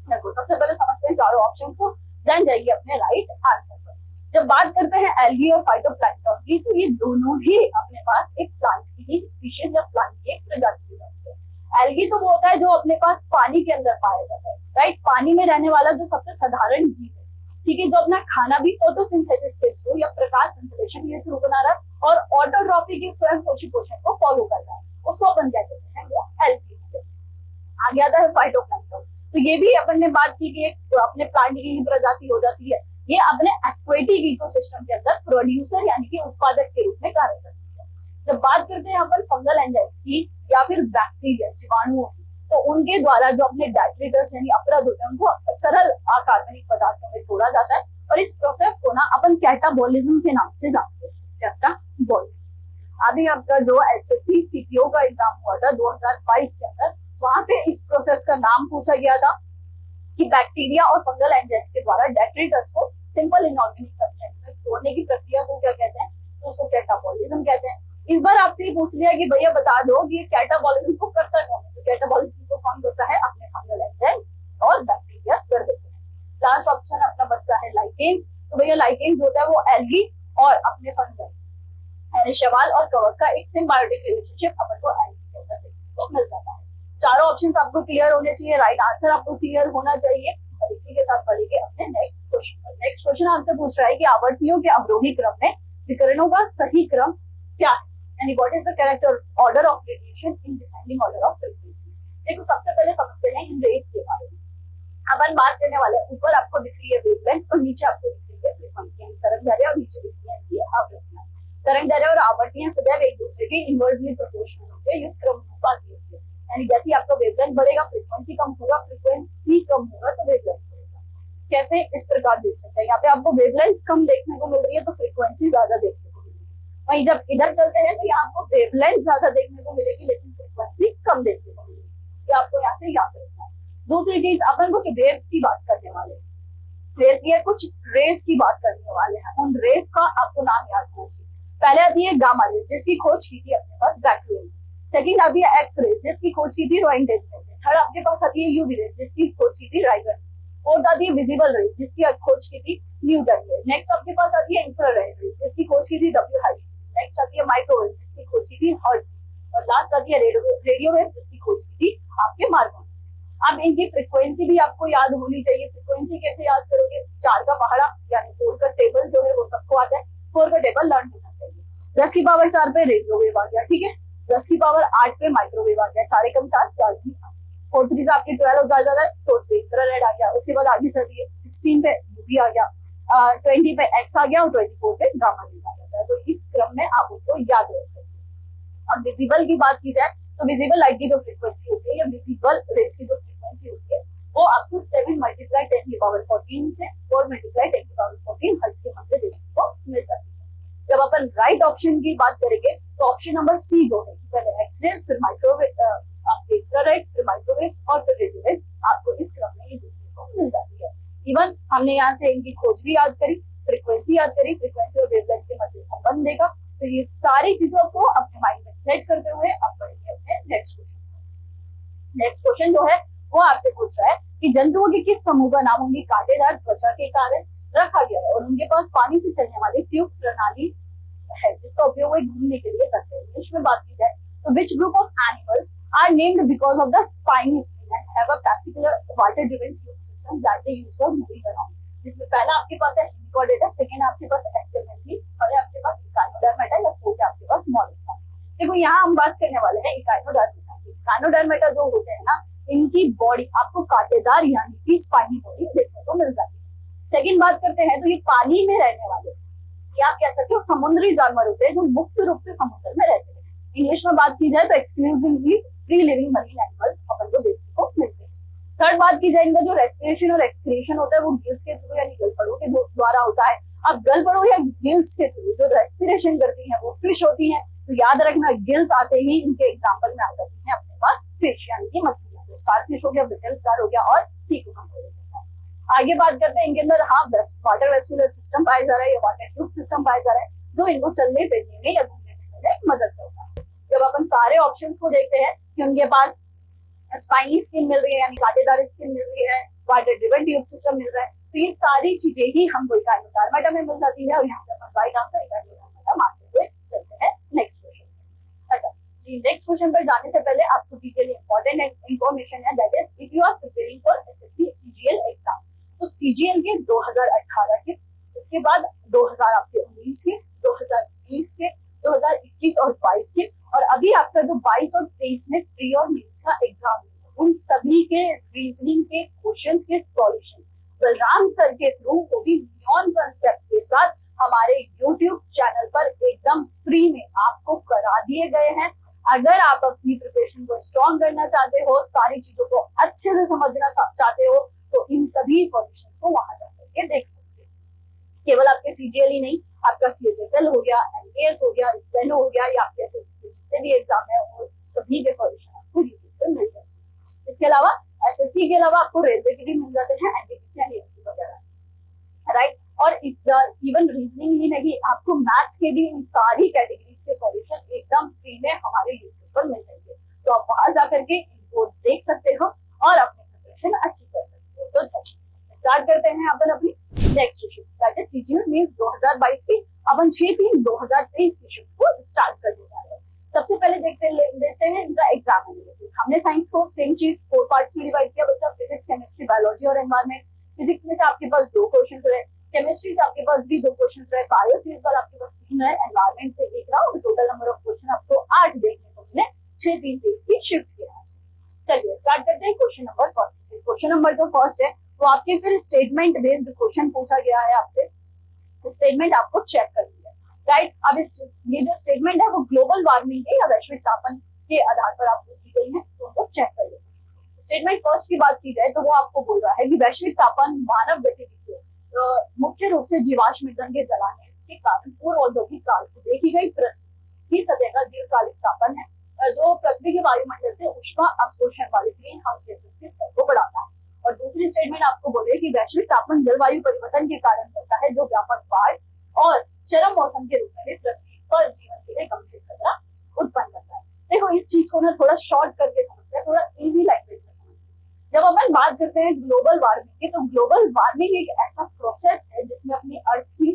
देखो सबसे पहले समझते हैं चारों ऑप्शंस को, देन जाइए अपने राइट आंसर पर। जब बात करते हैं एल्गी और फाइटोप्लैंक्टन की, तो ये दोनों ही अपने पास एक प्लांट की ही स्पीशीज या प्लांट की एक प्रजाति की जाती है। एल्गी तो वो होता है जो अपने पास पानी के अंदर पाया जाता है, राइट, पानी में रहने वाला जो सबसे साधारण जीव है, ठीक है, जो अपना खाना भी फोटोसिंथेसिस के थ्रू या प्रकाश संश्लेषण के थ्रू बना रहा है और ऑटोट्रॉफी की स्वयं पोषी पोषण को फॉलो कर रहा है, उसको अपन कहते हैं वो एल्गी। आगे आता है फाइटोप्लैंक्टन, तो ये भी अपन ने बात की कि एक अपने प्लांट की प्रजाति हो जाती है, ये अपने एक्वेटिक इकोसिस्टम के अंदर प्रोड्यूसर यानी कि उत्पादक के रूप में कार्य करती है। जब बात करते हैं अपन फंगल एंजाइम्स की या फिर बैक्टीरिया जीवाणुओं की, तो उनके द्वारा जो अपने डेट्रिटस यानी अपरद होते हैं उनको सरल अकार्बनिक पदार्थों में तोड़ा जाता है, और इस प्रोसेस को ना अपन कैटाबॉलिज्म के नाम से जानते हैं, कैटाबॉलिज्म। अभी आपका जो एसएससी सीपीओ का एग्जाम हुआ था 2022 के अंदर, वहां पे इस प्रोसेस का नाम पूछा गया था कि बैक्टीरिया और फंगल एंजाइम्स के द्वारा डेट्रिटस को सिंपल इनऑर्गेनिक सब्सटेंस में तोड़ने की प्रक्रिया को क्या कहते हैं, तो उसको कैटाबॉलिज्म कहते हैं। इस बार आपसे ये पूछ लिया कि भैया बता दो कि कैटाबॉलिज्म को करता कौन है, तो कैटाबॉलिज्म को कौन करता है, अपने फंगल एंजाइम और बैक्टीरिया कर देते हैं। लास्ट ऑप्शन अपना बचता है लाइकेन्स, तो भैया लाइकेन्स होता है वो एल्गी और अपने फंगल यानी शैवाल और कवक का एक सिम्बायोटिक रिलेशनशिप अपन को एल्गी के अंदर देखने को मिल जाता है। चारों ऑप्शंस आपको क्लियर होने चाहिए, राइट आंसर आपको क्लियर होना चाहिए। और इसी के साथ बढ़ेंगे अपने नेक्स्ट क्वेश्चन पर। नेक्स्ट क्वेश्चन आपसे पूछ रहा है कि आवर्तियों के अवरोही क्रम में विकरणों का सही क्रम क्या है, यानी what is the character order of radiation in descending order of frequency. देखो सबसे पहले समझते हैं इन रेस के बारे में। अपन बात करने वाले हैं, ऊपर आपको दिख रही है वेवलेंथ और नीचे आपको दिख रही है फ्रीक्वेंसी, यानी तरंगदैर्घ्य, और नीचे दिख रही है आवृत्तियां। तरंगदैर्घ्य और आवृत्तियां सदैव एक दूसरे के इनवर्सली प्रोपोर्शनल होते हैं, युक्त क्रमानुपाती होते हैं, यानी जैसे आपका वेवलेंथ बढ़ेगा फ्रीक्वेंसी कम होगा, फ्रीक्वेंसी कम होगा तो वेवलेंथ बढ़ेगा। कैसे, इस प्रकार देख सकते हैं, यहाँ पे आपको वेवलेंथ कम देखने को मिल रही है तो फ्रीक्वेंसी ज्यादा देखने को मिलेगी। वहीं जब इधर चलते हैं तो यहाँ आपको वेवलेंथ ज्यादा देखने को मिलेगी लेकिन फ्रीक्वेंसी कम देखने को मिलेगी। ये आपको यहाँ से याद रखना है। दूसरी चीज, अपन कुछ वेव्स की बात करने वाले हैं, रेस या कुछ रेस की बात करने वाले हैं, उन रेस का आपको नाम याद होना चाहिए। पहले आती है गामा रेस जिसकी खोज की थी अपने पास बैक्यूएल। सेकंड आती है एक्स रेस जिसकी खोज की थी रोएंटेल ने। थर्ड आपके पास आती है यूवी रेस जिसकी खोज की थी राइगर। फोर्थ आती है विजिबल रेस जिसकी खोज की थी न्यूटन ने। नेक्स्ट आपके पास आती है इंफ्रारेड रेस जिसकी खोज की थी डब्ल्यू हाइट। नेक्स्ट आती है माइक्रोवेव जिसकी खोज की थी हर्ट्ज। और लास्ट आती है रेडियो वेव जिसकी खोज की थी आपके मार्कोनी। अब इनकी फ्रीक्वेंसी भी आपको याद होनी चाहिए। फ्रीक्वेंसी कैसे याद करोगे, 4 का पहाड़ा यानी 4 का टेबल जो है वो सबको आता है, 4 का टेबल लर्न होना चाहिए। 10 की पावर 4 पे रेडियो वेव आ गया, ठीक है, 10 की पावर 8 पे माइक्रोवेव आ गया, 4 एकम 4 4 3 आपके 12 आ जाता है तो इंफ्रारेड आ गया। उसके बाद आगे चलिए 16 पे यूवी आ गया, 20 पे एक्स आ गया और 24 पे गामा रेज आ जाता है। तो इस क्रम में आप उसको याद रख सकते हैं। अब विजिबल की बात की जाए तो विजिबल लाइट की जो फ्रीक्वेंसी होती है या विजिबल रेस की जो फ्रीक्वेंसी होती है वो आपको 7 × 10 की पावर 14 से 4 × 10 की पावर 14 हर्ट्ज के मध्य देखने को मिल जाती है। जब अपन राइट ऑप्शन की बात करेंगे तो ऑप्शन नंबर सी जो है, पहले एक्सरेज फिर माइक्रोवेव, आपके इंफ्रारेड फिर माइक्रोवेव और फिर रेडियो वेव्स, आपको इस क्रम में ये देखने को मिल जाती है। इवन हमने यहाँ से इनकी खोज भी याद करी, फ्रीक्वेंसी याद करी, फ्रीक्वेंसी और वेवलेंथ के मध्य संबंध देगा। तो ये सारी चीजों को अपने माइंड में सेट करते हुए अब बढ़ेंगे अपने नेक्स्ट क्वेश्चन। नेक्स्ट क्वेश्चन जो है वो आपसे पूछ रहा है कि जंतुओं के किस समूह का नाम उनकी कांटेदार त्वचा के कारण रखा गया है और उनके पास पानी से चलने वाली ट्यूब प्रणाली है जिसका उपयोग वो घूमने के लिए करते हैं। इंग्लिश में बात की जाए तो which group of animals are named because of the spiny skin and have a particular water driven tube system that they use for moving around, जिसमें पहला आपके पास है हेमिकोडेटा, सेकंड आपके पास एस्केलेंथीज, थर्ड आपके पास इकाइनोडर्मेटा या फोर्थ आपके पास मोलस्का। देखो यहाँ हम बात करने वाले हैं इकाइनोडर्मेटा की। इकाइनोडर्मेटा जो होते हैं ना, इनकी बॉडी आपको कांटेदार यानी कि स्पाइनी बॉडी देखने को मिल जाती है। सेकंड बात करते हैं तो ये पानी में रहने वाले या आप कह सकते हो समुद्री जानवर होते हैं जो मुक्त रूप से समुद्र में रहते हैं। इंग्लिश में बात की जाए तो exclusively free living marine animals अपन को देखने को मिलते हैं। थर्ड बात की जाए इनका जो रेस्पिरेशन और एक्सक्रीशन होता है वो गिल्स के थ्रू यानी गलफड़ों के द्वारा होता है। अब गलफड़ों या गिल्स के थ्रू जो रेस्पिरेशन करती है वो फिश होती है। तो याद रखना गिल्स आते ही इनके एग्जाम्पल में आ जाती है अपने पास फिश यानी कि मछलियां, तो स्टारफिश हो गया, ब्रिटल स्टार हो गया और सी कुकुम्बर हो जाता है। आगे बात करते हैं इनके अंदर हाँ वाटर वेस्कुलर सिस्टम पाया जा रहा है या वाटर ट्यूब सिस्टम पाया जा रहा है जो इनको चलने फिरने में या घूमने फिरने में मदद करता है। जब अपन सारे ऑप्शंस को देखते हैं कि उनके पास स्पाइनी स्किन मिल रही है यानी कांटेदार स्किन मिल रही है, वाटर ड्रिवन ट्यूब सिस्टम मिल रहा है, तो ये सारी चीजें ही हमको इकाइनोडर्मेटा में मिल जाती है और यहाँ से अपन राइट आंसर इकाइनोडर्मेटा मानते हुए चलते हैं नेक्स्ट क्वेश्चन। अच्छा जी, नेक्स्ट क्वेश्चन पर जाने से पहले आप सभी के लिए इंपॉर्टेंट इंफॉर्मेशन है that is if you are preparing for SSC CGL exam, तो सीजीएल के 2018 के, उसके बाद 2019 के, 2020 के, 2021 और 22 के, और अभी आपका जो 22 और 23 में प्री और मेंस का एग्जाम है, उन सभी के रीजनिंग के क्वेश्चंस के सॉल्यूशन बलराम सर के थ्रू वो भी नियॉन कांसेप्ट के साथ हमारे YouTube चैनल पर एकदम फ्री में आपको करा दिए गए हैं। अगर आप अपनी प्रिपरेशन को स्ट्रॉन्ग करना चाहते हो, सारी चीजों को अच्छे से समझना चाहते हो, तो इन सभी सॉल्यूशंस को वहां जाकर के देख सकते हो। केवल आपके सीजीएल ही नहीं, आपका सीएचएसएल हो गया, एमटीएस हो गया, स्टेनो हो गया या आपके एसएससी जितने भी एग्जाम है वो सभी के सॉल्यूशन आपको यूट्यूब पे मिल जाते हैं। इसके अलावा एसएससी के अलावा आपको रेलवे के भी मिल जाते हैं, एनटीपीसी एनडीएमसी वगैरह, राइट। और इवन रीजनिंग ही नहीं, आपको मैथ्स के भी इन सारी कैटेगरीज के सॉल्यूशन एकदम फ्री में हमारे यूट्यूब पर मिल जाएंगे, तो आप वहां जाकर के इनको देख सकते हो और अपनी प्रिपरेशन अच्छी कर सकते हो। तो चलिए स्टार्ट करते हैं अपन अपनी next shift that is CGL mains 2022 की। अपन 6/3/2023 की शिफ्ट को स्टार्ट करने जा रहे हैं। सबसे पहले देखते हैं इनका एग्जाम एनालिसिस। हमने साइंस को सेम चीज 4 पार्ट्स में डिवाइड किया बच्चा, फिजिक्स, केमिस्ट्री, बायोलॉजी और एनवायरनमेंट। फिजिक्स में से आपके पास 2 क्वेश्चंस रहे, केमिस्ट्री से आपके पास भी 2 क्वेश्चंस रहे, बायो से पर आपके पास 3 रहे, एनवायरनमेंट से 1 रहा और टोटल नंबर ऑफ क्वेश्चन आपको 8 देखने को मिले 6/3/23 की शिफ्ट के। चलिए स्टार्ट करते हैं question number first. Question number जो फर्स्ट है वो आपके फिर स्टेटमेंट बेस्ड क्वेश्चन पूछा गया है आपसे, स्टेटमेंट आपको चेक करनी है, राइट। अब ये जो स्टेटमेंट है वो ग्लोबल वार्मिंग के या वैश्विक तापमान के आधार पर आपको दी गई है, तो उनको चेक कर लेते हैं। स्टेटमेंट फर्स्ट की बात की जाए तो वो आपको बोल रहा है कि वैश्विक तापमान मानव गतिविधियों मुख्य रूप से जीवाश्म ईंधन के जलाने के कारण पूर्व औद्योगिक काल से देखी गई पृथ्वी की सतह का दीर्घकालिक तापन है जो पृथ्वी के वायुमंडल से ऊष्मा अवशोषण वाले ग्रीन हाउस गैसेस के स्तर को बढ़ाता है। और दूसरी स्टेटमेंट आपको बोले कि वैश्विक तापमान जलवायु परिवर्तन के कारण होता है जो व्यापक बाढ़ और चरम मौसम के रूप में भी पृथ्वी पर जीवन के लिए गंभीर खतरा उत्पन्न करता है। देखो इस चीज को ना थोड़ा शॉर्ट करके समझते हैं, थोड़ा इजी लैंग्वेज में समझते हैं। जब अपन बात करते हैं ग्लोबल वार्मिंग की, तो ग्लोबल वार्मिंग एक ऐसा प्रोसेस है जिसमें अपनी अर्थ की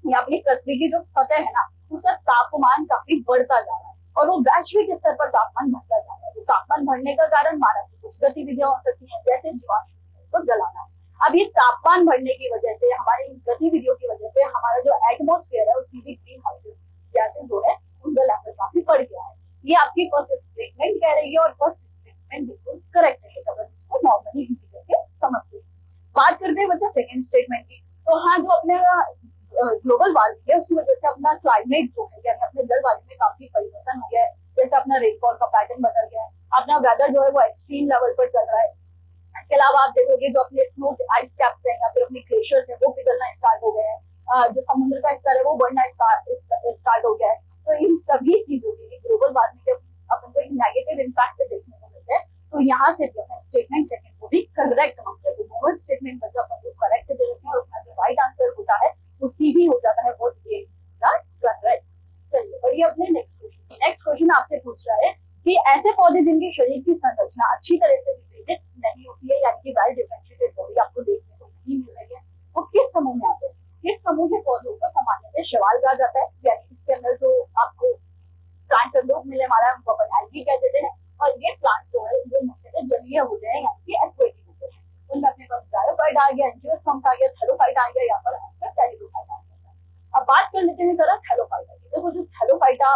या अपनी पृथ्वी की जो सतह है ना उसका तापमान काफी बढ़ता जा रहा है और वो वैश्विक स्तर पर तापमान बढ़ता जा रहा है। तो तापमान बढ़ने का कारण मानव की कुछ गतिविधियां हो सकती हैं जैसे जीवाश्म को जलाना। अब ये तापमान बढ़ने की वजह से, हमारी गतिविधियों की वजह से हमारा जो एटमॉस्फेयर है उसमें भी ग्रीन हाउस गैसेस जो है उनका लेवल काफी बढ़ गया है। ये आपकी फर्स्ट स्टेटमेंट कह रही है और फर्स्ट स्टेटमेंट बिल्कुल करेक्ट है, अगर इसको नॉर्मली इजी करके समझते हैं। बात करते हैं बच्चा सेकंड स्टेटमेंट की, तो हाँ जो अपने ग्लोबल वार्मिंग है उसकी वजह से अपना क्लाइमेट जो है यानी अपने जलवायु में काफी परिवर्तन हो गया है, जैसे अपना रेनफॉल का पैटर्न बदल गया है, अपना वेदर जो है वो एक्सट्रीम लेवल पर चल रहा है। इसके अलावा आप देखोगे जो अपने स्नो आइस कैप्स हैं या फिर अपने ग्लेशियर्स हैं वो पिघलना स्टार्ट हो गए हैं, जो समुद्र का स्तर है वो बढ़ना स्टार्ट हो गया है। तो इन सभी चीजों के लिए ग्लोबल वार्मिंग के अपन को एक नेगेटिव इम्पैक्ट देखने को मिलता है। तो यहाँ से भी अपन स्टेटमेंट सेकंड को भी करेक्ट मानते हैं। तो दोनों स्टेटमेंट बच्चा अपन को करेक्ट दे रखे हैं और अपना जो राइट आंसर होता है वो सी भी हो जाता है, बोथ ए करेक्ट। चलिए बढ़िया, अपने नेक्स्ट क्वेश्चन आपसे पूछ रहा है कि ऐसे पौधे जिनके शरीर की संरचना अच्छी तरह से विभेदित नहीं होती है, यानी कि वेल डिफरेंशिएटेड बॉडी आपको देखने को नहीं मिल रही है, वो किस समूह में आते हैं? किस समूह के पौधों को सामान्यतः शैवाल कहा जाता है, यानी इसके अंदर जो आपको प्लांट्स एंड ग्रुप मिलने वाला है उनको अपन एल्गी कह देते हैं, और ये प्लांट जो है ये मुख्यतः जलीय होते हैं, यानी कि एक्वेटिक होते हैं। उनमें अपने पास ब्रायोफाइट आ गया, एंजियोस्पर्म्स आ गया, थैलोफाइट आ गया, या फिर आपका टेरिडोफाइट आ गया। अब बात कर लेते हैं जरा थैलोफाइटा की। देखो जो थैलोफाइटा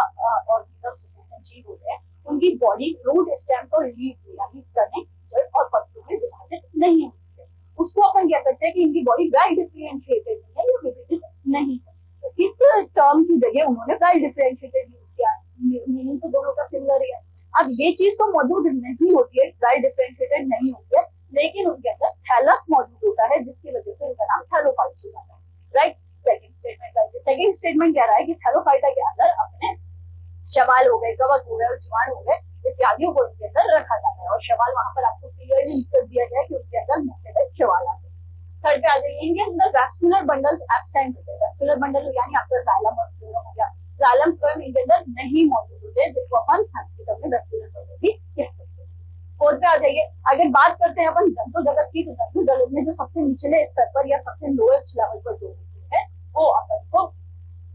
ऑर्गेनिजम्स होते हैं, जीव होते हैं, उनकी बॉडी रूट, स्टेम्स और लीफ यानी तने, जड़ और पत्तों में विभाजित नहीं होती है। उसको अपन कह सकते हैं कि इनकी बॉडी वेल डिफरेंशिएटेड है या विभेदित नहीं है। तो इस टर्म की जगह उन्होंने वेल डिफरेंशिएटेड यूज किया, मीनिंग तो दोनों का सिमिलर ही है। अब ये चीज तो मौजूद नहीं होती है, वेल डिफरेंशिएटेड नहीं होती है, लेकिन उनके अंदर थैलस मौजूद होता है, जिसकी वजह से उनका नाम थैलोफाइट्स हो जाता है। राइट, सेकंड स्टेटमेंट कह रहा है कि थैलोफाइटा के अंदर अपने शैवाल हो गए, कवक हो गए और जीवाणु हो गए इत्यादियों को इनके अंदर रखा जाता है, और शैवाल वहां पर आपको क्लियरली लिख कर दिया गया है कि उनके अंदर मुख्यतः शैवाल आते हैं। थर्ड पे आ जाइए, इनके अंदर वैस्कुलर बंडल्स एब्सेंट होते हैं। वैस्कुलर बंडल यानी आपका जाइलम और फ्लोएम हो गया, जाइलम फ्लोएम इनके अंदर नहीं मौजूद होते, जिसको अपन संस्कृत में वैस्कुलर बंडल भी कह सकते हैं। फोर्थ पे आ जाइए, अगर बात करते हैं अपन जंतु जगत की, तो जंतु जगत में जो सबसे निचले स्तर पर या सबसे लोएस्ट लेवल पर जो होते हैं वो अपन को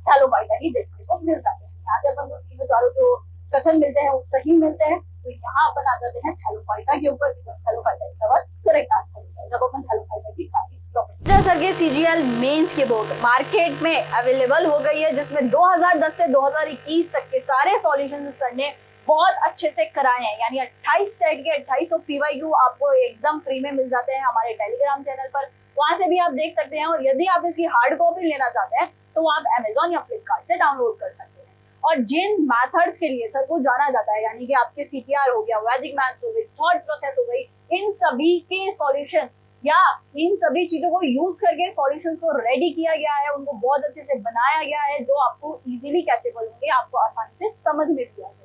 थैलोफाइटा ही देखने को मिल जाते हैं। यहाँ से अपन को तीनों चारों जो कथन मिलते हैं वो सही मिलते हैं, तो यहाँ अपन आ जाते हैं थैलोफाइटा के ऊपर, because Thallophyta is our correct answer है जब अपन थैलोफाइटा की सर के सीजीएल मेंस की बुक मार्केट में अवेलेबल हो गई है, जिसमें 2010 से 2021 तक के सारे सॉल्यूशंस सर ने बहुत अच्छे से कराए हैं, यानी 28 सेट के 2800 पीवाईक्यू आपको एकदम फ्री में मिल जाते हैं हमारे टेलीग्राम चैनल पर, वहां से भी आप देख सकते हैं। और यदि आप इसकी हार्ड कॉपी लेना चाहते हैं तो आप अमेजोन या फ्लिपकार्ट से डाउनलोड कर सकते हैं। और जिन मैथड्स के लिए सर को जाना जाता है, यानी कि आपके सीपीआर हो गया, वैदिक मैथ्स हो गई, थॉट प्रोसेस हो गई, इन सभी के सॉल्यूशंस या इन सभी चीजों को यूज करके सॉल्यूशंस को रेडी किया गया है, उनको बहुत अच्छे से बनाया गया है, जो आपको इजीली कैचेबल होंगे, आपको आसानी से समझ में भी आ जाएगी।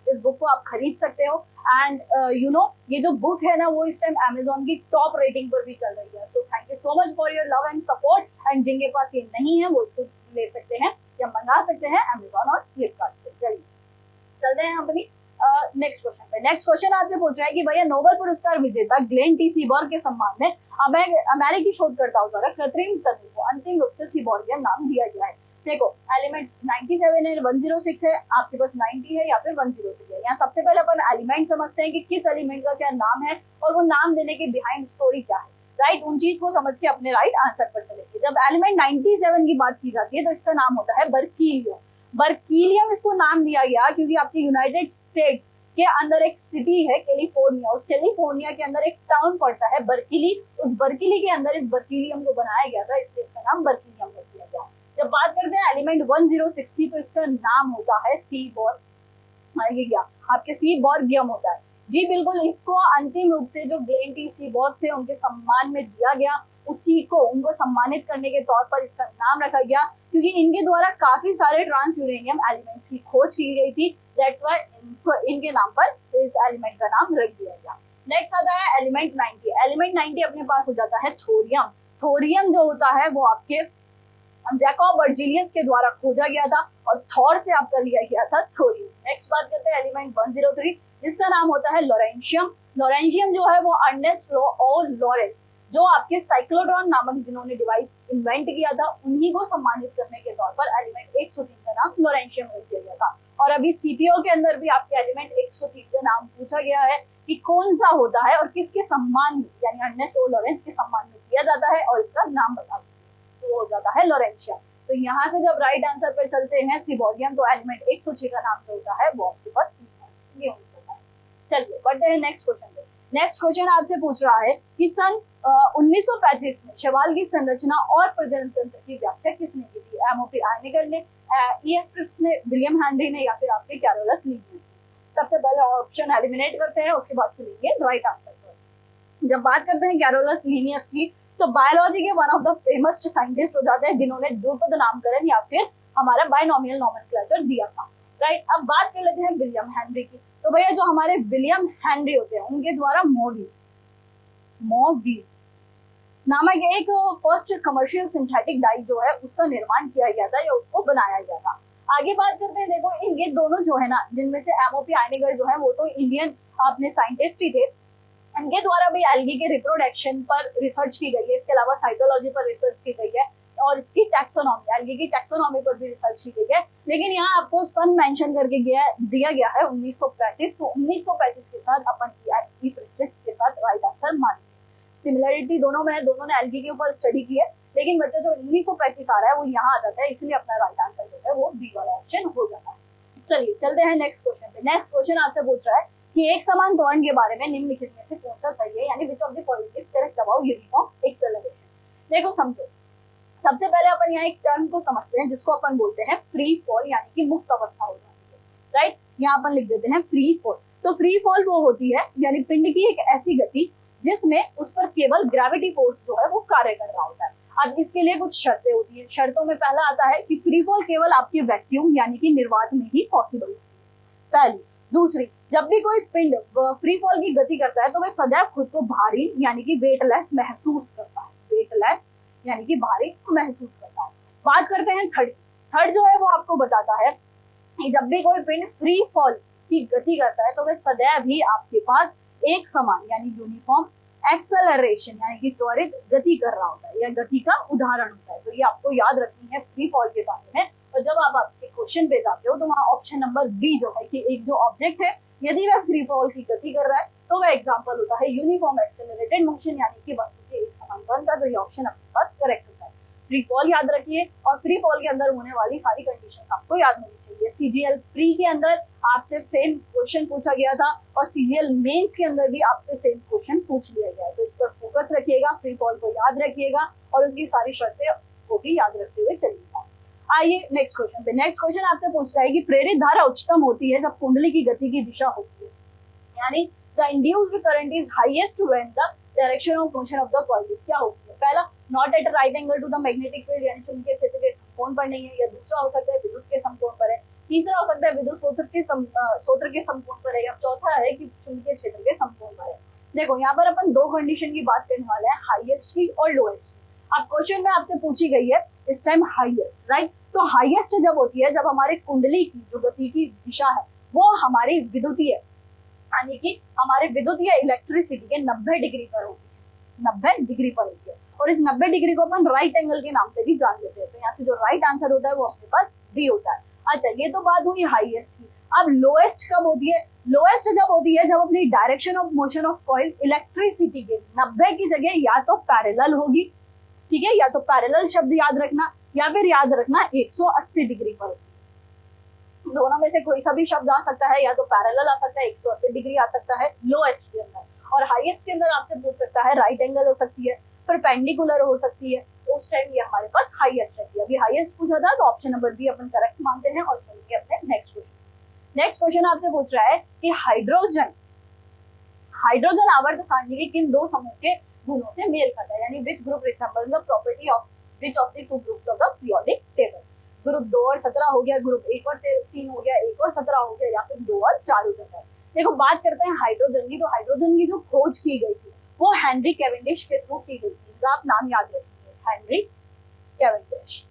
इस बुक को आप खरीद सकते हो, एंड यू नो ये जो बुक है ना वो इस टाइम अमेजोन की टॉप रेटिंग पर भी चल रही है। So thank you so much for your love and support, and जिनके पास ये नहीं है वो इसको ले सकते हैं या मंगा सकते हैं अमेजोन और फ्लिपकार्ट से। चलिए चलते हैं अपनी नेक्स्ट क्वेश्चन पे। नेक्स्ट क्वेश्चन आपसे पूछ रहा है कि भैया नोबेल पुरस्कार विजेता ग्लेन टी सीबॉर्ग के सम्मान में अमेरिकी शोधकर्ताओं द्वारा कृत्रिम तत्व को अंतिम रूप से सीबॉर्गियम नाम दिया गया है। देखो एलिमेंट्स 97 है, 106 है, आपके पास 90 है या फिर 103 है। यहाँ सबसे पहले अपन एलिमेंट समझते हैं कि किस एलिमेंट का क्या नाम है और वो नाम देने के बिहाइंड स्टोरी क्या है। राइट, उन चीज को समझ के अपने राइट आंसर पर चलेंगे। जब एलिमेंट 97 की बात की जाती है तो इसका नाम होता है बर्कीलियम। बर्कीलियम इसको नाम दिया गया क्योंकि आपके यूनाइटेड स्टेट्स के अंदर एक सिटी है कैलिफोर्निया, उस कैलिफोर्निया के अंदर एक टाउन पड़ता है बर्किली, उस बर्किली के अंदर इस बर्कीलियम को बनाया गया था, इसलिए इसका नाम बर्कीलियम रख दिया गया। जब बात करते हैं एलिमेंट 106 की तो इसका नाम होता है सीबॉर्गियम, आपके सीबॉर्गियम होता है जी बिल्कुल। इसको अंतिम रूप से जो ग्लेन टी सीबॉर्ग थे उनके सम्मान में दिया गया, उसी को उनको सम्मानित करने के तौर पर इसका नाम रखा गया, क्योंकि इनके द्वारा काफी सारे ट्रांस यूरेनियम एलिमेंट्स की खोज की गई थी। दैट्स व्हाई इनके नाम पर इस एलिमेंट का नाम रख दिया गया। नेक्स्ट आता है एलिमेंट 90। एलिमेंट 90 अपने पास हो जाता है थोरियम। थोरियम जो होता है वो आपके जैकब बर्जीलियस के द्वारा खोजा गया था और थॉर से आपका लिया गया था थोरियम। नेक्स्ट बात करते हैं एलिमेंट 103 जिसका नाम होता है लॉरेंशियम। लॉरेंशियम जो है वो अर्नेस्ट लो और लॉरेंस जो आपके साइक्लोट्रॉन नामक जिन्होंने डिवाइस इन्वेंट किया था उन्हीं को सम्मानित करने के तौर पर एलिमेंट 103 का नाम लॉरेंशियम रख दिया गया था। और अभी सीपीओ के अंदर भी आपके एलिमेंट 103 का नाम पूछा गया है कि कौन सा होता है और किसके सम्मान में, यानी अर्नेस्ट और लॉरेंस के सम्मान में किया जाता है और इसका नाम बता दीजिए, तो वो हो जाता है लॉरेंशियम। तो यहाँ से जब राइट आंसर पर चलते हैं सीबॉर्गियम, तो एलिमेंट 106 का नाम जो होता है वो आपके पास ये हो जाता है। चलिए बढ़ते हैं नेक्स्ट क्वेश्चन पे। नेक्स्ट क्वेश्चन आपसे पूछ रहा है कि सन 1935 में शैवाल की संरचना और प्रजनन तंत्र की व्याख्या किसने की थी? एमओपी आर्निकर ने, ईएफ क्रिप्स ने, विलियम हेनरी ने या फिर आपके कैरोलस लीनियस ने। सबसे पहले ऑप्शन एलिमिनेट करते हैं, उसके बाद चलेंगे राइट आंसर पर। जब बात करते हैं कैरोलस लीनियस की तो बायोलॉजी के one of the famous scientist हो जाते हैं जिन्होंने द्विपद नामकरण या फिर हमारा बायनोमियल नोमेनक्लेचर दिया था। राइट, अब बात कर लेते हैं विलियम हेनरी की। तो भैया जो हमारे विलियम हेनरी होते हैं उनके द्वारा मोवी नामक एक फर्स्ट कमर्शियल सिंथेटिक डाई जो है उसका निर्माण किया गया था या उसको बनाया गया था। आगे बात करते हैं, देखो ये दोनों जो है ना, जिनमें से एमओपी आइनेगर जो है वो तो इंडियन अपने साइंटिस्ट ही थे, इनके द्वारा भी एल्गी के रिप्रोडक्शन पर रिसर्च की गई है। इसके अलावा साइटोलॉजी पर रिसर्च की गई है और इसकी टैक्सोनॉमी, एल्गी की टैक्सोनॉमी पर भी रिसर्च की गई है। लेकिन यहाँ आपको सन मेंशन करके दिया गया है 1935। तो 1935 के साथ अपन के साथ राइट आंसर मानिए। सिमिलरिटी दोनों में है, दोनों ने एल्गी के ऊपर स्टडी की है, लेकिन बच्चे जो 1935 आ रहा है वो यहाँ आ जाता है, इसलिए अपना राइट आंसर जो है वो बी वाला ऑप्शन हो जाता है। चलिए चलते हैं नेक्स्ट क्वेश्चन पे। नेक्स्ट क्वेश्चन आपसे पूछ रहा है कि एक समान त्वरण के बारे में निम्नलिखित में से कौन सा सही है, यानी विच of the following is correct about uniform acceleration. देखो समझो, सबसे पहले अपन यहाँ एक टर्म को समझते हैं जिसको अपन बोलते हैं फ्री फॉल, यानी कि मुक्त अवस्था हो जाती है, राइट। यहाँ अपन लिख देते हैं फ्री फॉल। तो फ्री फॉल वो होती है यानी पिंड की एक ऐसी गति जिसमें उस पर केवल ग्रेविटी फोर्स जो है वो कार्य कर रहा होता है। अब इसके लिए कुछ शर्तें होती है। शर्तों में पहला आता है कि फ्री फॉल केवल आपके वैक्यूम यानी कि निर्वात में ही पॉसिबल होती है, पहली। दूसरी, जब भी कोई पिंड फ्री फॉल की गति करता है तो वह सदैव खुद को भारी यानी कि वेटलेस महसूस करता है, वेटलेस यानी कि भारी महसूस करता है। बात करते हैं थर्ड जो है वो आपको बताता है कि जब भी कोई पिंड फ्री फॉल की गति करता है तो वह सदैव ही आपके पास एक समान यानी यूनिफॉर्म एक्सेलरेशन यानी कि त्वरित गति कर रहा होता है, या गति का उदाहरण होता है। तो ये आपको याद रखनी है फ्री फॉल के बारे में। और जब आप आपके क्वेश्चन पे जाते हो तो वहाँ ऑप्शन नंबर बी जो है कि एक जो ऑब्जेक्ट है यदि वह फ्री फॉल की गति कर रहा है तो वह एग्जांपल होता है यूनिफॉर्म एक्सेलरेटेड मोशन यानी कि वस्तु के एक समान त्वरण का। तो ये ऑप्शन आपके पास करेक्ट होता है। फ्री फॉल याद रखिए और फ्री फॉल के अंदर होने वाली सारी कंडीशंस आपको याद होनी चाहिए। सीजीएल प्री के अंदर आपसे सेम क्वेश्चन पूछा गया था और सीजीएल मेंस के अंदर भी आपसे सेम क्वेश्चन पूछ लिया गया है। तो इस पर फोकस रखिएगा, फ्री फॉल को याद रखिएगा और उसकी सारी शर्तें को भी याद रखते हुए चलिएगा। आइए नेक्स्ट क्वेश्चन पे। नेक्स्ट क्वेश्चन आपसे पूछता है कि प्रेरित धारा उच्चतम होती है जब कुंडली की गति की दिशा होती है, यानी the induced current is highest when the direction of motion of the coil is क्या होती है। पहला, not at right angle to the magnetic field यानी चुंबकीय क्षेत्र के समकोण पर नहीं है, या दूसरा हो सकता है विद्युत के समकोण पर है, तीसरा हो सकता है विद्युत स्रोत के समकोण पर है, या चौथा है कि चुंबकीय क्षेत्र के समकोण पर है। देखो यहाँ पर अपन दो कंडीशन की बात करने वाले हैं, हाईएस्ट की और लोएस्ट की। अब क्वेश्चन में आपसे पूछी गई है इस टाइम हाईएस्ट, राइट। तो हाईएस्ट जब होती है जब हमारे कुंडली की जो गति की दिशा है वो हमारी विद्युतीय यानी कि हमारे विद्युतीय इलेक्ट्रिसिटी के 90 डिग्री पर होती है, 90 डिग्री पर होती है। और इस 90 डिग्री को अपन राइट एंगल के नाम से भी जान लेते हैं। तो यहाँ से जो राइट आंसर होता है वो अपने पास बी होता है। अच्छा, ये तो बात हुई हाईएस्ट की। अब लोएस्ट कब होती है? लोएस्ट जब होती है जब अपनी direction of motion of coil electricity के 90 की जगह या तो पैरेलल होगी, ठीक है, या तो पैरेलल शब्द याद रखना या फिर याद रखना 180 डिग्री पर। दोनों में से कोई सा भी शब्द आ सकता है, या तो पैरेलल आ सकता है, 180 डिग्री आ सकता है लोएस्ट के अंदर। और हाईएस्ट के अंदर आपसे पूछ सकता है राइट एंगल हो सकती है, परपेंडिकुलर हो सकती है, तो उस टाइम ये हमारे पास हाईएस्ट रहती है। अभी हाईएस्ट पूछा था तो ऑप्शन नंबर बी अपन करेक्ट मानते हैं और चलिए अपने नेक्स्ट क्वेश्चन। नेक्स्ट क्वेश्चन आपसे पूछ रहा है कि हाइड्रोजन आवर्त सारणी के किन दो समूह के गुणों से मेल खाता है, यानी which group resembles the property of which of the two groups of the periodic table. Group 2 और 17 हो गया, ग्रुप 1 और 3 हो गया, 1 और 17 हो गया, या फिर 2 और 4 हो जाता है। देखो बात करते हैं हाइड्रोजन की। तो हाइड्रोजन की जो खोज की गई थी वो हेनरी कैवेंडिश के थ्रू की गई थी। आप नाम याद रखिए, हेनरी कैवेंडिश।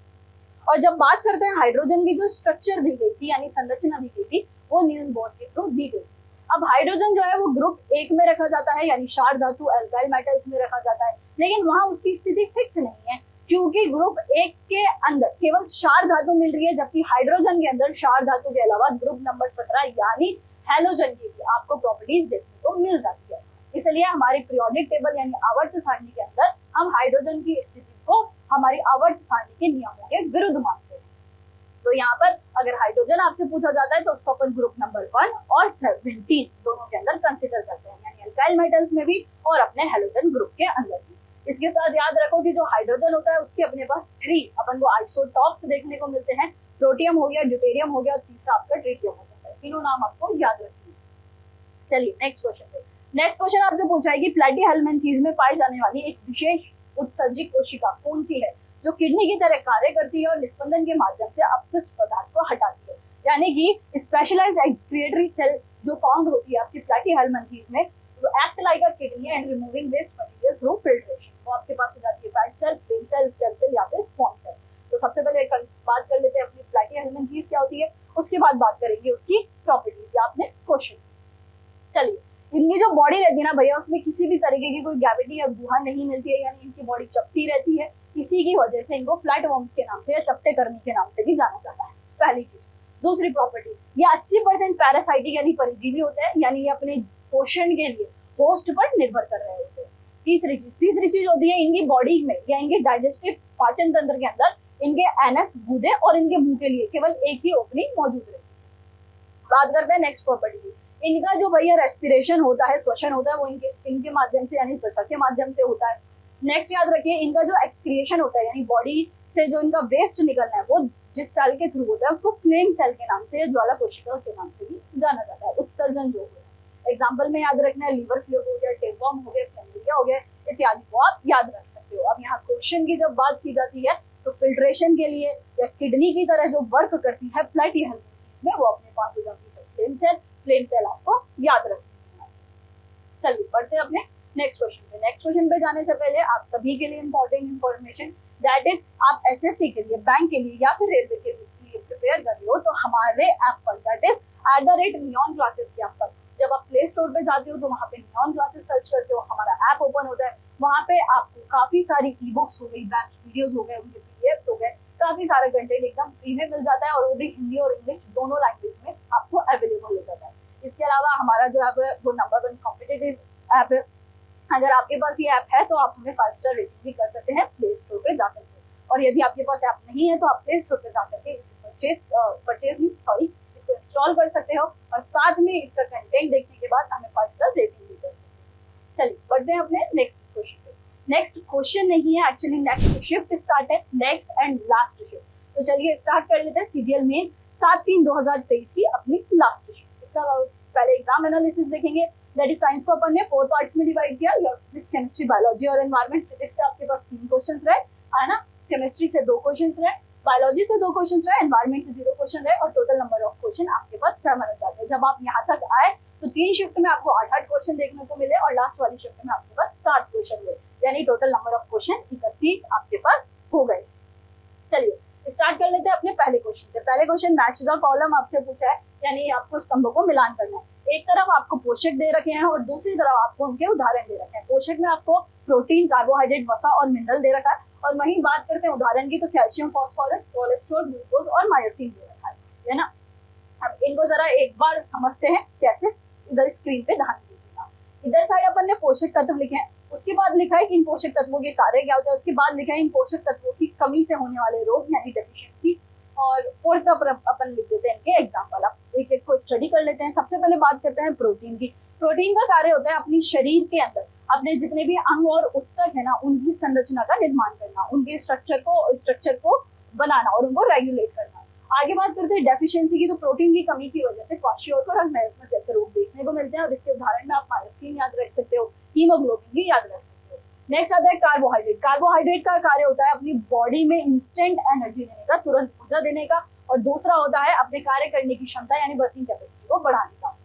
और जब बात करते हैं हाइड्रोजन की जो स्ट्रक्चर दी गई थी यानी संरचना दी गई थी वो नील्स बोर के थ्रू दी गई। अब हाइड्रोजन जो है वो ग्रुप 1 में रखा जाता है यानी क्षार धातु एल्काइल मेटल्स में रखा जाता है, लेकिन वहां उसकी स्थिति फिक्स नहीं है क्योंकि ग्रुप 1 के अंदर केवल क्षार धातु मिल रही है, जबकि हाइड्रोजन के अंदर क्षार धातु के अलावा ग्रुप नंबर 17 यानी हैलोजन की भी आपको प्रॉपर्टीज देखने को मिल जाती है। इसलिए हमारी पीरियोडिक टेबल यानी आवर्त सारणी के अंदर हम हाइड्रोजन की स्थिति को हमारी आवर्त सारणी के नियमों के विरुद्ध मानते हैं। तो यहाँ पर अगर हाइड्रोजन आपसे पूछा जाता है तो उसको अपन ग्रुप नंबर 1 और 17 दोनों के अंदर कंसिडर करते हैं, यानी एल्काइल मेटल्स में भी और अपने हैलोजन ग्रुप के अंदर भी। इसके साथ याद रखो कि जो हाइड्रोजन होता है उसके अपने पास 3 अपन को आइसोटॉप्स देखने को मिलते हैं, प्रोटियम हो गया, ड्यूटेरियम हो गया और तीसरा आपका ट्रिटियम हो जाता है। तीनों नाम आपको याद रखिए। चलिए नेक्स्ट क्वेश्चन पे। नेक्स्ट क्वेश्चन आपसे पूछा है कि प्लैटीहेल्मिन्थेस में पाई जाने वाली एक विशेष उत्सर्जित कोशिका कौन सी है जो किडनी की तरह कार्य करती है और निस्पंदन के माध्यम से अपशिष्ट पदार्थ को हटाती है, यानी कि स्पेशलाइज्ड एक्सक्रीटरी सेल जो फाउंड होती है आपकी प्लैटीहेल्मिन्थेस में act like a kidney and removing waste material through filtration. वो आपके पास हो जाती है fat cell, plain cell, stem cell या फिर स्पॉन्ज सेल। तो सबसे पहले बात कर लेते हैं अपनी फ्लैटी हेलमिंथेस क्या होती है, उसके बाद बात करेंगे उसकी प्रॉपर्टीज या अपने क्वेश्चन। चलिए, इनकी जो बॉडी रहती है ना भैया, उसमें किसी भी तरीके की कोई कैविटी या गुहा नहीं मिलती है, यानी इनकी बॉडी चपटी रहती है। इसी की वजह से इनको फ्लैट वर्म्स के नाम से या चपटे कर्मी के नाम से भी जाना जाता है, पहली चीज। दूसरी प्रॉपर्टी, ये 80% पैरासाइटिक यानी परजीवी होते हैं, यानी ये अपने पोषण के लिए होस्ट पर निर्भर कर रहे होते हैं। तीसरी चीज होती है इनकी बॉडी में या इनके डाइजेस्टिव पाचन तंत्र के अंदर इनके एनस, गूदे और इनके मुंह के लिए केवल एक ही ओपनिंग मौजूद रहती है। बात करते हैं नेक्स्ट प्रॉपर्टी की। इनका जो भैया रेस्पिरेशन होता है, श्वसन होता है, वो इनके स्किन के माध्यम से यानी त्वचा के माध्यम से होता है। नेक्स्ट याद रखिए, इनका जो एक्सक्रिएशन होता है यानी बॉडी से जो इनका वेस्ट निकलना है, वो जिस सेल के थ्रू होता है उसको फ्लेम सेल के नाम से या ज्वाला कोशिका के नाम से भी जाना जाता है। उत्सर्जन जो होता है, एग्जाम्पल में याद रखना है, लीवर फ्लूइड हो गया, टेपवर्म हो गया, फ्लेमेरिया हो गया, इत्यादि को आप याद रख सकते हो। अब यहाँ क्वेश्चन की जब बात की जाती है तो फिल्ट्रेशन के लिए या किडनी की तरह जो वर्क करती है फ्लैटी हेलमिंथेस में, वो अपने पास हो जाती है फ्लेम सेल। फ्लेम सेल आपको याद रखना है। चलिए बढ़ते हैं अपने नेक्स्ट क्वेश्चन पे। नेक्स्ट क्वेश्चन पे जाने से पहले आप सभी के लिए इंपॉर्टेंट इंफॉर्मेशन, दैट इज आप एसएससी के लिए, बैंक के लिए या फिर रेलवे के लिए प्रिपेयर कर रहे हो तो हमारे ऐप पर, दैट इज @नियॉन क्लासेस के ऐप पर, जब आप प्ले स्टोर पे जाते हो तो वहाँ पे नियॉन क्लासेस सर्च करते हो, हमारा ऐप ओपन होता है। वहाँ पे आपको काफी सारी ई बुक्स हो गई, बेस्ट वीडियोस हो गए, उनके पीडीएफ्स हो गए, काफी सारा कंटेंट एकदम फ्री में मिल जाता है और वो भी हिंदी और इंग्लिश दोनों लैंग्वेज में आपको अवेलेबल हो जाता है। इसके अलावा हमारा जो ऐप है वो नंबर 1 कॉम्पिटिटिव ऐप है। अगर आपके पास ये ऐप है तो आप हमें 5 स्टार रेटिंग भी कर सकते हैं प्ले स्टोर पे जाकर के, और यदि आपके पास ऐप नहीं है तो आप प्ले स्टोर पे जाकर के इसको इंस्टॉल कर सकते हो और साथ में इसका कंटेंट देखने के बाद हमें 5 स्टार रेटिंग भी कर सकते हैं। चलिए बढ़ते हैं अपने नेक्स्ट क्वेश्चन पे। नेक्स्ट क्वेश्चन नहीं है एक्चुअली, नेक्स्ट शिफ्ट स्टार्ट है, नेक्स्ट एंड लास्ट शिफ्ट। तो चलिए स्टार्ट कर लेते हैं सीजीएल मेंस 7/3/2023 की अपनी लास्ट शिफ्ट। इसका पहले एग्जाम एनालिसिस देखेंगे, दैट इज साइंस को अपन ने 4 पार्ट्स में डिवाइड किया। योर फिजिक्स, केमिस्ट्री, बायोलॉजी और एनवायरनमेंट। फिजिक्स से आपके पास 3 क्वेश्चंस रहे, है ना। केमिस्ट्री से 2 क्वेश्चंस रहे, बायोलॉजी से 2 क्वेश्चंस रहे, एनवायरनमेंट से 0 क्वेश्चन रहे और टोटल नंबर ऑफ क्वेश्चन आपके पास 7 आ जाते हैं। जब आप यहाँ तक आए तो 3 शिफ्ट में आपको 8-8 क्वेश्चन देखने को मिले और लास्ट वाली शिफ्ट में आपके पास 7 क्वेश्चन हुए, यानी टोटल नंबर ऑफ क्वेश्चन 31 आपके पास हो गए। चलिए स्टार्ट कर लेते हैं अपने पहले क्वेश्चन से। पहले क्वेश्चन मैच द कॉलम आपसे पूछा है, यानी आपको स्तंभों को मिलान करना है। एक तरफ आपको पोषक दे रखे हैं और दूसरी तरफ आपको उनके उदाहरण दे रखे हैं। पोषक में आपको प्रोटीन, कार्बोहाइड्रेट, वसा और मिनरल दे रखा है, और वहीं बात करते हैं उदाहरण की तो कैल्शियम, फास्फोरस, कोलेस्ट्रॉल, ग्लूकोज और मायोसिन दे रखा है ना। अब इनको जरा एक बार समझते हैं कैसे, इधर स्क्रीन पे ध्यान दीजिएगा। इधर साइड अपन ने पोषक तत्व लिखे हैं, उसके बाद लिखा है कि इन पोषक तत्वों के कार्य क्या होते हैं, उसके बाद लिखा है इन पोषक तत्वों की कमी से होने वाले रोग यानी डेफिशिएंसी, और फोर्थ पर अपन लिख देते हैं इनके एग्जांपल। अब एक एक को स्टडी कर लेते हैं। सबसे पहले बात करते हैं प्रोटीन की। प्रोटीन का कार्य होता है अपनी शरीर के अंदर अपने जितने भी अंग और ऊतक है ना, उनकी संरचना का निर्माण करना, उनके स्ट्रक्चर को बनाना और उनको रेगुलेट करना। आगे बात करते हैं डेफिशिएंसी की। तो प्रोटीन की कमी की वजह से क्वाशियोकर और मेलास्मा जैसे रोग देखने को मिलते हैं, और इसके उदाहरण में आप मायोसिन याद रख सकते हो, हीमोग्लोबिन भी याद रख सकते हो। नेक्स्ट आता है कार्बोहाइड्रेट। कार्बोहाइड्रेट का कार्य होता है अपनी बॉडी में इंस्टेंट एनर्जी देने का, तुरंत ऊर्जा देने का, और दूसरा होता है अपने कार्य करने की क्षमता यानी वर्किंग कैपेसिटी को बढ़ाने का।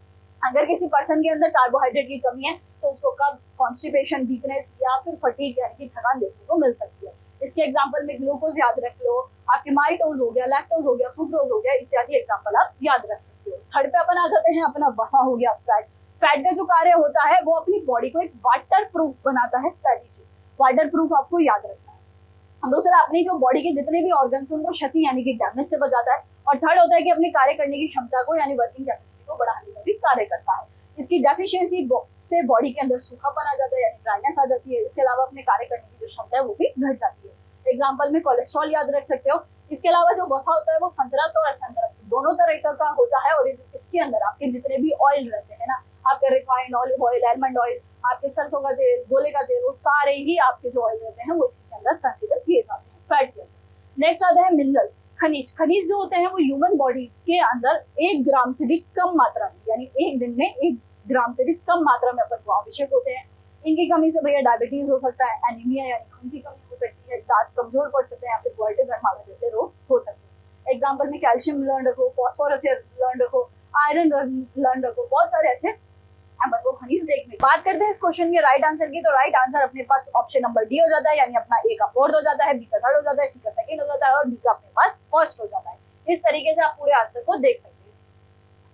अगर किसी पर्सन के अंदर कार्बोहाइड्रेट की कमी है तो उसको कब कॉन्स्टिपेशन, वीकनेस या फिर फटीग यानी कि थकान देखने को मिल सकती है। इसके एग्जांपल में ग्लूकोज याद रख लो, आपके माइटोज हो गया, लैक्टोज हो गया, सुक्रोज हो गया, इत्यादि एग्जांपल आप याद रख सकते हो। थर्ड पे अपन आ जाते हैं अपना वसा हो गया, फैट। फैट का जो कार्य होता है वो अपनी बॉडी को एक वाटर प्रूफ बनाता है। पहली चीज वाटर प्रूफ आपको याद रखना है। दूसरा अपनी जो बॉडी के जितने भी ऑर्गन्स उनको क्षति यानी कि डैमेज से बचाता है, और थर्ड होता है कि अपने कार्य करने की क्षमता को यानी वर्किंग कैपेसिटी को बढ़ाने में भी कार्य करता है। इसकी डेफिशिएंसी से बॉडी के अंदर सूखापन आ जाता है यानी ड्राइनेस आ जाती है। इसके अलावा अपने कार्य करने की जो क्षमता है वो भी घट जाती है। एग्जाम्पल में कोलेस्ट्रॉल याद रख सकते हो। इसके अलावा जो वसा होता है वो संतृप्त और असंतृप्त दोनों तरह का होता है, और इसके अंदर आपके जितने भी ऑयल रहते हैं ना, आपके refined olive oil, almond oil, आपके सरसों का तेल, गोले का तेल, वो सारे ही आपके जो ऑयल रहते हैं वो इसके अंदर कंसीडर किए जाते हैं फैट के अंदर। नेक्स्ट आता है मिनरल्स, खनिज। खनिज जो होते हैं वो ह्यूमन बॉडी के अंदर 1 ग्राम से भी कम मात्रा में, यानी एक दिन में 1 ग्राम से भी कम मात्रा में अपन को आवश्यक होते हैं। इनकी कमी से भैया डायबिटीज हो सकता है, एनीमिया यानी खून की कमी हो सकती है, दांत कमजोर पड़ सकते हैं, या फिर वर्टिब्रल गठमाला जैसे रोग हो सकते हैं। एग्जाम्पल में कैल्शियम लर्न रखो, फॉस्फोरस लर्न रखो, आयरन लर्न रखो, बहुत सारे ऐसे अपन को खनिज देखने। बात करते हैं इस क्वेश्चन के राइट आंसर की, तो राइट आंसर अपने पास ऑप्शन नंबर डी हो जाता है, यानी अपना ए का फोर्थ हो जाता है, बी का थर्ड हो जाता है, सी का सेकंड हो जाता है और डी का अपने पास फर्स्ट हो जाता है। इस तरीके से आप पूरे आंसर को देख सकते हैं।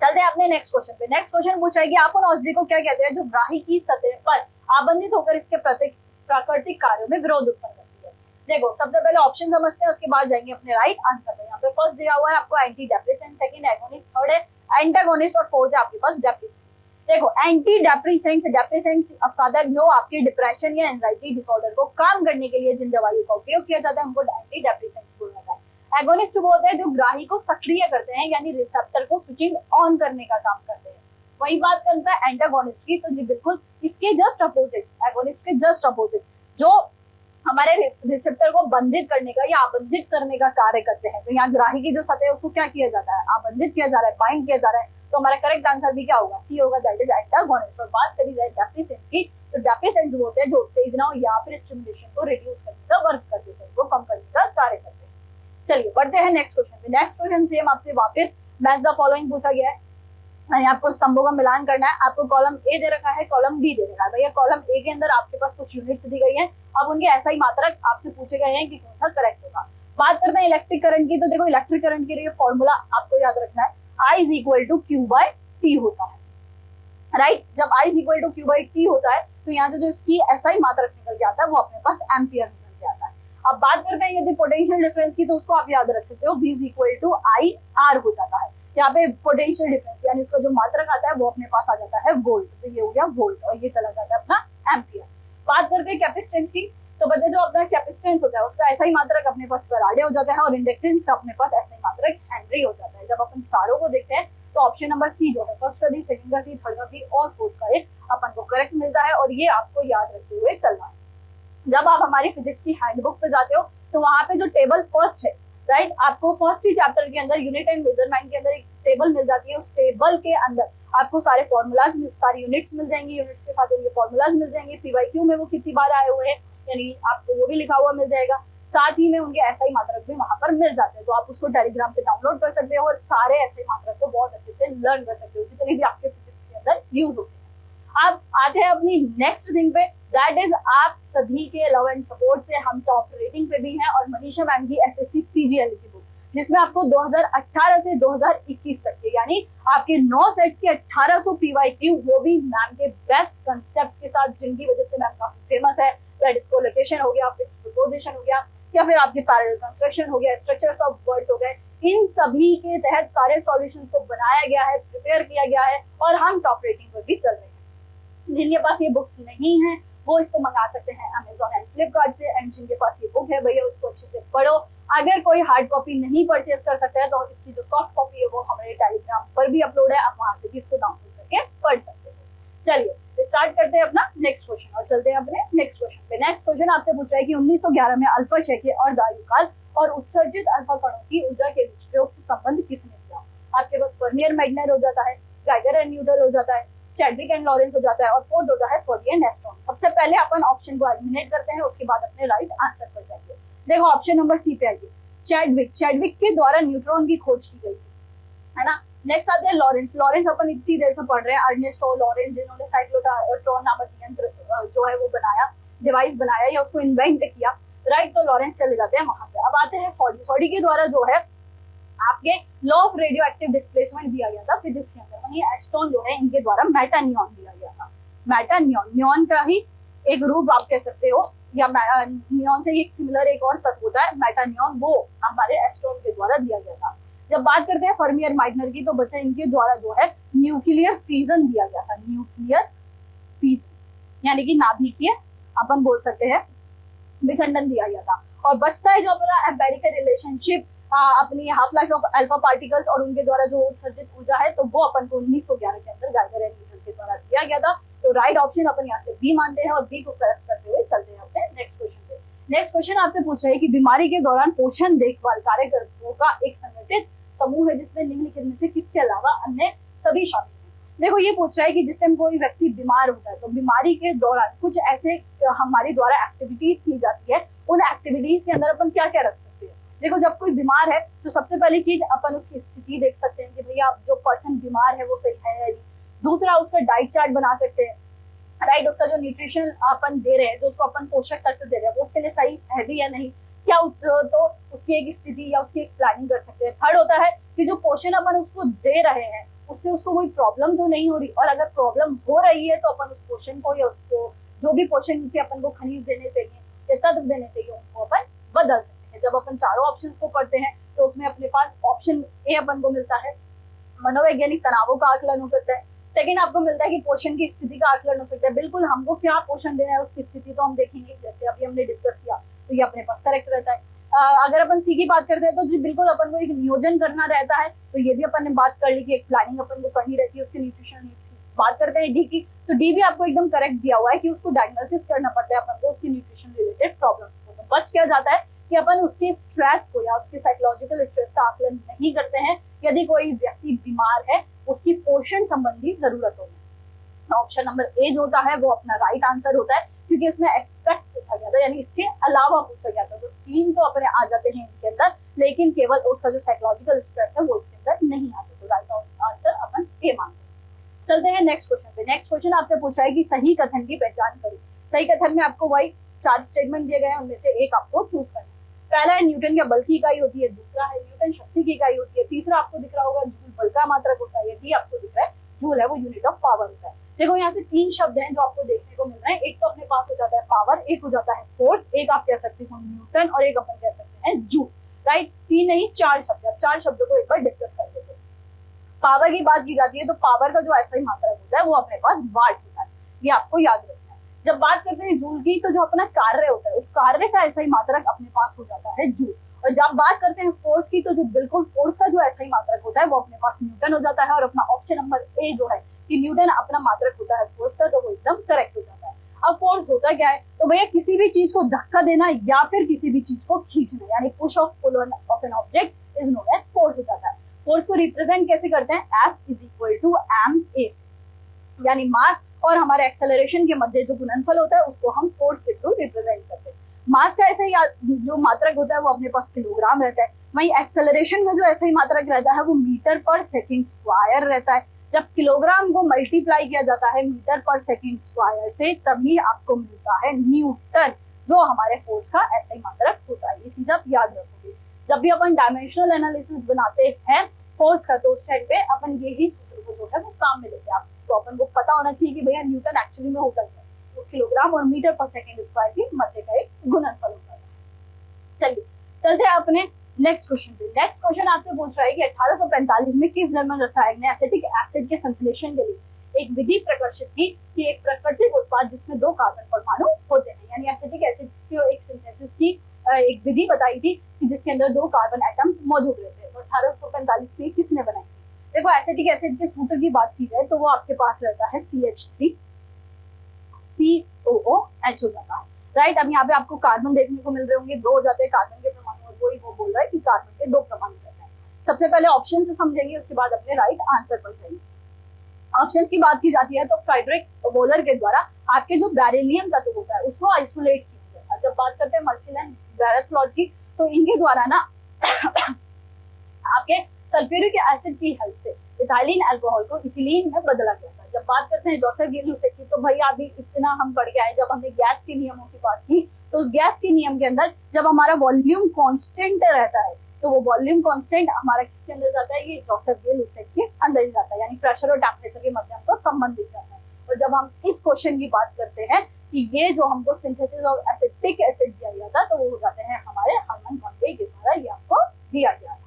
चलते हैं अपने नेक्स्ट क्वेश्चन पे। नेक्स्ट क्वेश्चन पूछा है कि आपन औषधि को क्या कहते हैं जो ग्राही की सतह पर आबंधित होकर इसके प्राकृतिक कार्यों में विरोध उत्पन्न करती है। देखो सबसे पहले ऑप्शन समझते हैं, उसके बाद जाएंगे अपने राइट आंसर पे। यहाँ पे फर्स्ट दिया हुआ है आपको एंटी डेप्रेसेंट, सेकंड एगोनिस्ट, थर्ड है एंटागोनिस्ट और फोर्थ है आपके पास डेप्रेसेंट। देखो एंटी डेप्रेसेंट्स अवसादक जो आपके डिप्रेशन या एंजाइटी डिसऑर्डर को काम करने के लिए जिन दवाइयों का उपयोग किया जाता है उनको एंटी डेप्रेसेंट्स बोला जाता है। एगोनिस्ट वो होते हैं जो ग्राही को सक्रिय करते हैं, यानी रिसेप्टर को स्विचिंग ऑन करने का काम करते हैं। वही बात करता है एंटागोनिस्ट की, तो जी बिल्कुल इसके जस्ट अपोजिट, एगोनिस्ट के जस्ट अपोजिट, जो हमारे रिसेप्टर को बंधित करने का या आबंधित करने का कार्य करते हैं। तो यहाँ ग्राही की जो सतह है उसको क्या किया जाता है, आबंधित किया जा रहा है, बाइंड किया जा रहा है। तो हमारा करेक्ट आंसर भी क्या होगा, सी होगा, दैट इज एंटागोनिस्ट। और बात करी जाए डेप्रेसेंट्स की, तो डेप्रेसेंट्स वो होते हैं जो उत्तेजना या फिर स्टिमुलेशन को रिड्यूस करने का वर्क करते हैं, वो कम करने का कार्य करते हैं। चलिए बढ़ते हैं नेक्स्ट क्वेश्चन पे। नेक्स्ट क्वेश्चन सेम आपसे वापस मैच द फॉलोइंग पूछा गया है। आपको स्तंभों का मिलान करना है। आपको कॉलम ए दे रखा है, कॉलम बी दे रखा है। भैया कॉलम ए के अंदर आपके पास कुछ यूनिट्स दी गई है, अब उनके ऐसा ही मात्रक आपसे पूछे गए हैं कि कौन सा करेक्ट होगा। बात करते हैं इलेक्ट्रिक करंट की, तो देखो इलेक्ट्रिक करंट के लिए फॉर्मूला आपको याद रखना है, I is equal to Q by T होता है, राइट। जब I is equal to Q by T होता है तो यहाँ से जो इसकी SI मात्रक निकल के आता है वो अपने पास एम्पियर निकल के आता है। अब बात करते हैं यदि पोटेंशियल डिफरेंस की, तो उसको आप याद रख सकते हो, V is equal to IR हो जाता है। यहाँ पे पोटेंशियल डिफरेंस यानी उसका जो मात्रक आता है वो अपने पास आ जाता है वोल्ट, तो ये हो गया वोल्ट और ये चला जाता है अपना एम्पियर। बात करते हैं कैपेसिटेंस की, तो बता जो अपना कैपेसिटेंस होता है उसका ऐसा ही मात्रक अपने पास फैराडे हो जाता है और इंडक्टेंस का अपने पास ऐसा ही मात्रक हेनरी हो जाता है। जब अपन चारों को देखते हैं तो ऑप्शन नंबर सी जो है, फर्स्ट का डी, सेकंड का सी, थर्ड का बी और फोर्थ का ए अपन को करेक्ट मिलता है और ये आपको याद रखते हुए चलना है। जब आप हमारी फिजिक्स की हैंडबुक पे जाते हो तो वहां पे जो टेबल फर्स्ट है, राइट, आपको फर्स्ट ही चैप्टर के अंदर यूनिट एंड मेजरमेंट के अंदर एक टेबल मिल जाती है। उस टेबल के अंदर आपको सारे फॉर्मूलाज, सारी यूनिट्स मिल जाएंगी, यूनिट्स के साथ उनके फॉर्मूलाज मिल जाएंगे, पीवाईक्यू में वो कितनी बार आए हुए हैं यानी आपको वो भी लिखा हुआ मिल जाएगा, साथ ही में उनके एसआई मात्रक भी वहां पर मिल जाते हैं। तो आप उसको टेलीग्राम से डाउनलोड कर सकते हो और सारे एसआई मात्रक को बहुत अच्छे से लर्न कर सकते हो जितने भी आपके फिजिक्स के अंदर यूज होते हैं। अब आते हैं अपनी नेक्स्ट थिंग पे, दैट इज आप सभी के लव एंड सपोर्ट से हम टॉप रेटिंग पे भी हैं और मनीषा मैम की एसएससी सीजीएल की बुक, जिसमें आपको 2018 से 2021 तक के यानी आपके 9 सेट्स के 1800 पीवाईक्यू, वो भी मैम के बेस्ट कंसेप्ट्स के साथ, जिनकी वजह से मैम काफी फेमस है। डिस्को लोकेशन हो गया, फिक्स प्रोपोजिशन हो गया या फिर आपके पैरेलल कंस्ट्रक्शन हो गया, स्ट्रक्चर्स ऑफ वर्ड्स हो गए, इन सभी के तहत सारे सॉल्यूशंस को बनाया गया है, प्रिपेयर किया गया है और हम टॉप रेटिंग पर भी चल रहे हैं। जिनके पास ये बुक्स नहीं है वो इसको मंगा सकते हैं अमेजोन एंड फ्लिपकार्ट से, एंड जिनके पास ये बुक है भैया उसको अच्छे से पढ़ो। अगर कोई हार्ड कॉपी नहीं परचेज कर सकता है तो इसकी जो सॉफ्ट कॉपी है वो हमारे टेलीग्राम पर भी अपलोड है, आप वहां से भी इसको डाउनलोड करके पढ़ सकते हो। चलिए स्टार्ट करते हैं अपना नेक्स्ट क्वेश्चन और चलते हैं अपने नेक्स्ट क्वेश्चन पे। नेक्स्ट क्वेश्चन आपसे पूछ रहा है कि 1911 में अल्फा क्षय के अर्धआयुकाल और उत्सर्जित अल्फा कणों की ऊर्जा के बीच प्रयोग से संबंध किसने दिया। आपके पास फर्मियर मैग्नर हो जाता है, गैगर एंड न्यूटन हो जाता है, चैडविक एंड लॉरेंस हो जाता है और फोर्थ होता है सोडी एंड एस्ट्रॉन। सबसे पहले अपन ऑप्शन को एलिमिनेट करते हैं, उसके बाद अपने राइट आंसर पर जाएंगे। देखो ऑप्शन नंबर सी पे आइए, चैडविक के द्वारा न्यूट्रॉन की खोज की गई है ना। नेक्स्ट आते हैं लॉरेंस। लॉरेंस अपन इतनी देर से पढ़ रहे हैं, अर्नेस्ट लॉरेंस जिन्होंने साइक्लोट्रॉन नामक यंत्र जो है वो बनाया, डिवाइस बनाया या उसको इन्वेंट किया, राइट। तो लॉरेंस चले जाते हैं वहां पे। अब आते हैं सोडी। सोडी के द्वारा जो है आपके law of radio active displacement दिया गया था फिजिक्स के अंदर। वहीं एस्ट्रॉन जो है इनके द्वारा मेटा नियॉन दिया गया था। मेटा नियॉन, नियॉन का ही एक रूप आप कह सकते हो, या नियॉन से एक सिमिलर एक और तत्व होता है मेटा नियॉन, वो हमारे एस्ट्रॉन के द्वारा दिया गया था। जब बात करते हैं फर्मियर माइटनर की, तो बच्चे इनके द्वारा जो है न्यूक्लियर फ्यूजन दिया गया था। न्यूक्लियर फ्यूजन यानी कि नाभिकीय अपन बोल सकते हैं विखंडन दिया गया था। और बचता है जो अपना एम्पेरिकल रिलेशनशिप अपनी half life of alpha particles और उनके द्वारा जो उत्सर्जित ऊर्जा है, तो वो अपन को 1911 के अंदर गैगर एंड न्यूटन के द्वारा दिया गया था। तो राइट ऑप्शन अपन यहाँ से बी मानते हैं और बी को करेक्ट करते हुए चलते हैं अपने नेक्स्ट क्वेश्चन पे। नेक्स्ट क्वेश्चन आपसे पूछ रहे हैं कि बीमारी के दौरान पोषण देखभाल कार्यकर्ताओं का एक संगठित समूह है जिसमें निम्नलिखित में से किसके अलावा अन्य सभी शामिल हैं। देखो ये पूछ रहा है कि जिस टाइम कोई व्यक्ति बीमार होता है तो बीमारी के दौरान कुछ ऐसे हमारी द्वारा एक्टिविटीज की जाती है, उन एक्टिविटीज के अंदर अपन क्या क्या रख सकते हैं। देखो जब कोई बीमार है तो सबसे पहली चीज अपन उसकी स्थिति देख सकते हैं कि भैया जो पर्सन बीमार है वो सही है या नहीं, दूसरा उसका डाइट चार्ट बना सकते हैं, राइट, उसका जो न्यूट्रिशन अपन दे रहे हैं, जो उसको अपन पोषक तत्व दे रहे हैं वो उसके लिए सही है भी या नहीं, क्या तो उसकी एक स्थिति या उसकी एक प्लानिंग कर सकते हैं। थर्ड होता है कि जो पोषण अपन उसको दे रहे हैं उससे उसको कोई प्रॉब्लम तो नहीं हो रही, और अगर प्रॉब्लम हो रही है तो अपन उस पोषण को या उसको जो भी पोषण के अपन को खनिज देने चाहिए या तत्व देने चाहिए उनको अपन बदल सकते हैं। जब अपन चारों ऑप्शंस को पढ़ते हैं तो उसमें अपने पास ऑप्शन ए अपन को मिलता है, मनोवैज्ञानिक तनावों का आकलन हो सकता है। सेकंड आपको मिलता है कि पोषण की स्थिति का आकलन हो सकता है, बिल्कुल हमको क्या पोषण देना है उसकी स्थिति तो हम देखेंगे, जैसे अभी हमने डिस्कस किया, तो ये अपने पास करेक्ट रहता है। अगर अपन सी की बात करते हैं तो बिल्कुल अपन को एक नियोजन करना रहता है, तो ये भी अपन ने बात कर ली कि एक प्लानिंग अपन को करनी रहती है उसके न्यूट्रिशन नीड्स की। बात करते हैं डी की, तो डी भी आपको एकदम करेक्ट दिया हुआ है कि उसको डायग्नोसिस करना पड़ता है अपन को उसकी न्यूट्रिशन रिलेटेड प्रॉब्लम्स को। तो बच क्या जाता है कि अपन उसके स्ट्रेस को या उसके साइकोलॉजिकल स्ट्रेस का आकलन नहीं करते हैं यदि कोई व्यक्ति बीमार है उसकी पोषण संबंधी जरूरतों में। ऑप्शन नंबर ए जो होता है वो अपना राइट आंसर होता है, क्योंकि इसमें एक्सपेक्ट पूछा गया था, यानी इसके अलावा पूछा गया था। तो तीन तो अपने आ जाते हैं इनके अंदर, लेकिन केवल उसका जो साइकोलॉजिकल स्ट्रेस है वो इसके अंदर नहीं आते। तो राइट आंसर अपन ए मानते हैं। चलते हैं नेक्स्ट क्वेश्चन पे। नेक्स्ट क्वेश्चन आपसे पूछ रहा है कि सही कथन की पहचान करो। सही कथन में आपको वही 4 स्टेटमेंट दिए गए हैं, उनमें से एक आपको चूज करना है। पहला है न्यूटन का बल की इकाई होती है, दूसरा है न्यूटन शक्ति की इकाई होती है, तीसरा आपको दिख रहा होगा जूल बल का मात्रक होता है, डी आपको दिख रहा है जूल है वो यूनिट ऑफ पावर होता है। देखो यहाँ से 3 शब्द हैं जो आपको देखने को मिल रहे हैं, एक तो अपने पास हो जाता है पावर, एक हो जाता है फोर्स, एक आप कह सकते हो न्यूटन, और एक अपन कह सकते हैं जूल, राइट। 3 नहीं 4 शब्द है, 4 शब्दों को एक बार डिस्कस कर लेते हैं। पावर की बात की जाती है तो पावर का जो ऐसा ही मात्रक होता है वो अपने पास वाट होता है, ये आपको याद रखना है। जब बात करते हैं जूल की तो जो अपना कार्य होता है उस कार्य का ऐसा ही मात्रक अपने पास हो जाता है जूल। और जब बात करते हैं फोर्स की तो जो बिल्कुल फोर्स का जो ऐसा ही मात्रक होता है वो अपने पास न्यूटन हो जाता है। और अपना ऑप्शन नंबर ए जो है कि न्यूटन अपना मात्रक होता है फोर्स का, तो वो एकदम करेक्ट हो जाता है। अब फोर्स होता क्या है, तो भैया किसी भी चीज को धक्का देना या फिर किसी भी चीज को खींचना, यानी push of pull of an object is known as force हो जाता है। फोर्स को रिप्रेजेंट कैसे करते हैं, F is equal to ma से, यानी मास और हमारे एक्सेलरेशन के मध्य जो गुणनफल होता है उसको हम फोर्स के थ्रू रिप्रेजेंट करते हैं। मास का ऐसे ही जो मात्रक होता है वो अपने पास किलोग्राम रहता है, वहीं एक्सेलरेशन का जो ऐसा ही मात्रक रहता है वो मीटर पर सेकंड स्क्वायर रहता है। जब किलोग्राम को मल्टीप्लाई किया जाता है मीटर पर सेकंड स्क्वायर से तभी आपको मिलता है न्यूटन, जो हमारे फोर्स का ऐसा ही मात्रक होता है। ये चीज आप याद रखोगे। जब भी अपन डायमेंशनल एनालिसिस बनाते हैं फोर्स का तो उस टाइम पे अपन यही सूत्र को जो है वो काम में लेते हैं। तो अपन को पता होना चाहिए कि भैया न्यूटन एक्चुअली में होता है वो किलोग्राम और मीटर पर सेकंड स्क्वायर के मध्य का एक गुणनफल होता है। चलिए चलते हैं अपने नेक्स्ट क्वेश्चन पे। नेक्स्ट क्वेश्चन आपसे पूछ रहा है कि 1845 में किस जर्मन रसायन ने एसिटिक एसिड के संश्लेषण के लिए एक विधि प्रकाशित की कि एक प्राकृतिक उत्पाद जिसमें 2 कार्बन परमाणु होते हैं, यानी एसिटिक एसिड की एक सिंथेसिस की एक विधि बताई थी कि जिसके अंदर 2 कार्बन एटम्स मौजूद रहते हैं। तो 1845 में किसने बनाई थी? देखो एसिटिक एसिड के सूत्र की बात की जाए तो वो आपके पास रहता है CH3 COOH हो जाता है, राइट। अब यहाँ पे आपको कार्बन देखने को मिल रहे होंगे, 2 हो जाते हैं कार्बन के परमाणु, और वही वो बोल रहा है कि कार्बन के 2 परमाणु रहते हैं। सबसे पहले ऑप्शन से समझेंगे, उसके बाद अपने राइट आंसर पर जाएंगे। ऑप्शंस की बात की जाती है तो फ्रेडरिक वोलर के द्वारा आपके जो बेरिलियम तत्व होता है उसको आइसोलेट किया गया। जब बात करते हैं मर्सिल एंड बेरेथफ्लोट की तो इनके द्वारा ना आपके सल्फ्यूरिक एसिड की हेल्प से इथाइलिन अल्कोहल को इथिलीन में बदला गया था। जब बात करते हैं जोसेफ गिलुसेक की तो भाई अभी इतना हम पढ़ के आए, जब हमने गैस के नियमों की बात की तो उस गैस के नियम के अंदर जब हमारा वॉल्यूम कांस्टेंट रहता है तो वो वॉल्यूम कांस्टेंट हमारा किसके अंदर जाता है, ये जोसेफ गिलुसेक के अंदर ही जाता है, यानी प्रेशर और टेम्परेचर के मध्य को संबंधित करता है। और जब हम इस क्वेश्चन की बात करते हैं कि ये जो हमको सिंथेसिस ऑफ एसिटिक एसिड दिया गया था तो वो हो जाते हैं हमारे हरमन कॉन्वे के द्वारा ये आपको दिया गया था,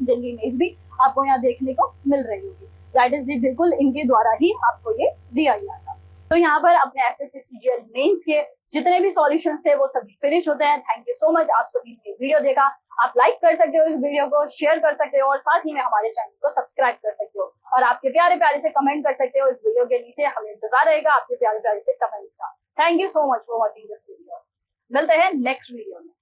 जिनकी इमेज भी आपको यहाँ देखने को मिल रही होगी। दैट इज बिल्कुल इनके द्वारा ही आपको ये दिया गया था। तो यहाँ पर अपने एसएससी सीजीएल मेंस के जितने भी सॉल्यूशंस थे वो सभी फिनिश होते हैं। थैंक यू सो मच, आप सभी ने वीडियो देखा। आप लाइक कर सकते हो इस वीडियो को, शेयर कर सकते हो और साथ ही में हमारे चैनल को सब्सक्राइब कर सकते हो और आपके प्यारे प्यारे से कमेंट कर सकते हो इस वीडियो के नीचे। हमें इंतजार रहेगा आपके प्यारे प्यारे से कमेंट्स का। Thank you so much for watching this video. मिलते हैं नेक्स्ट वीडियो में।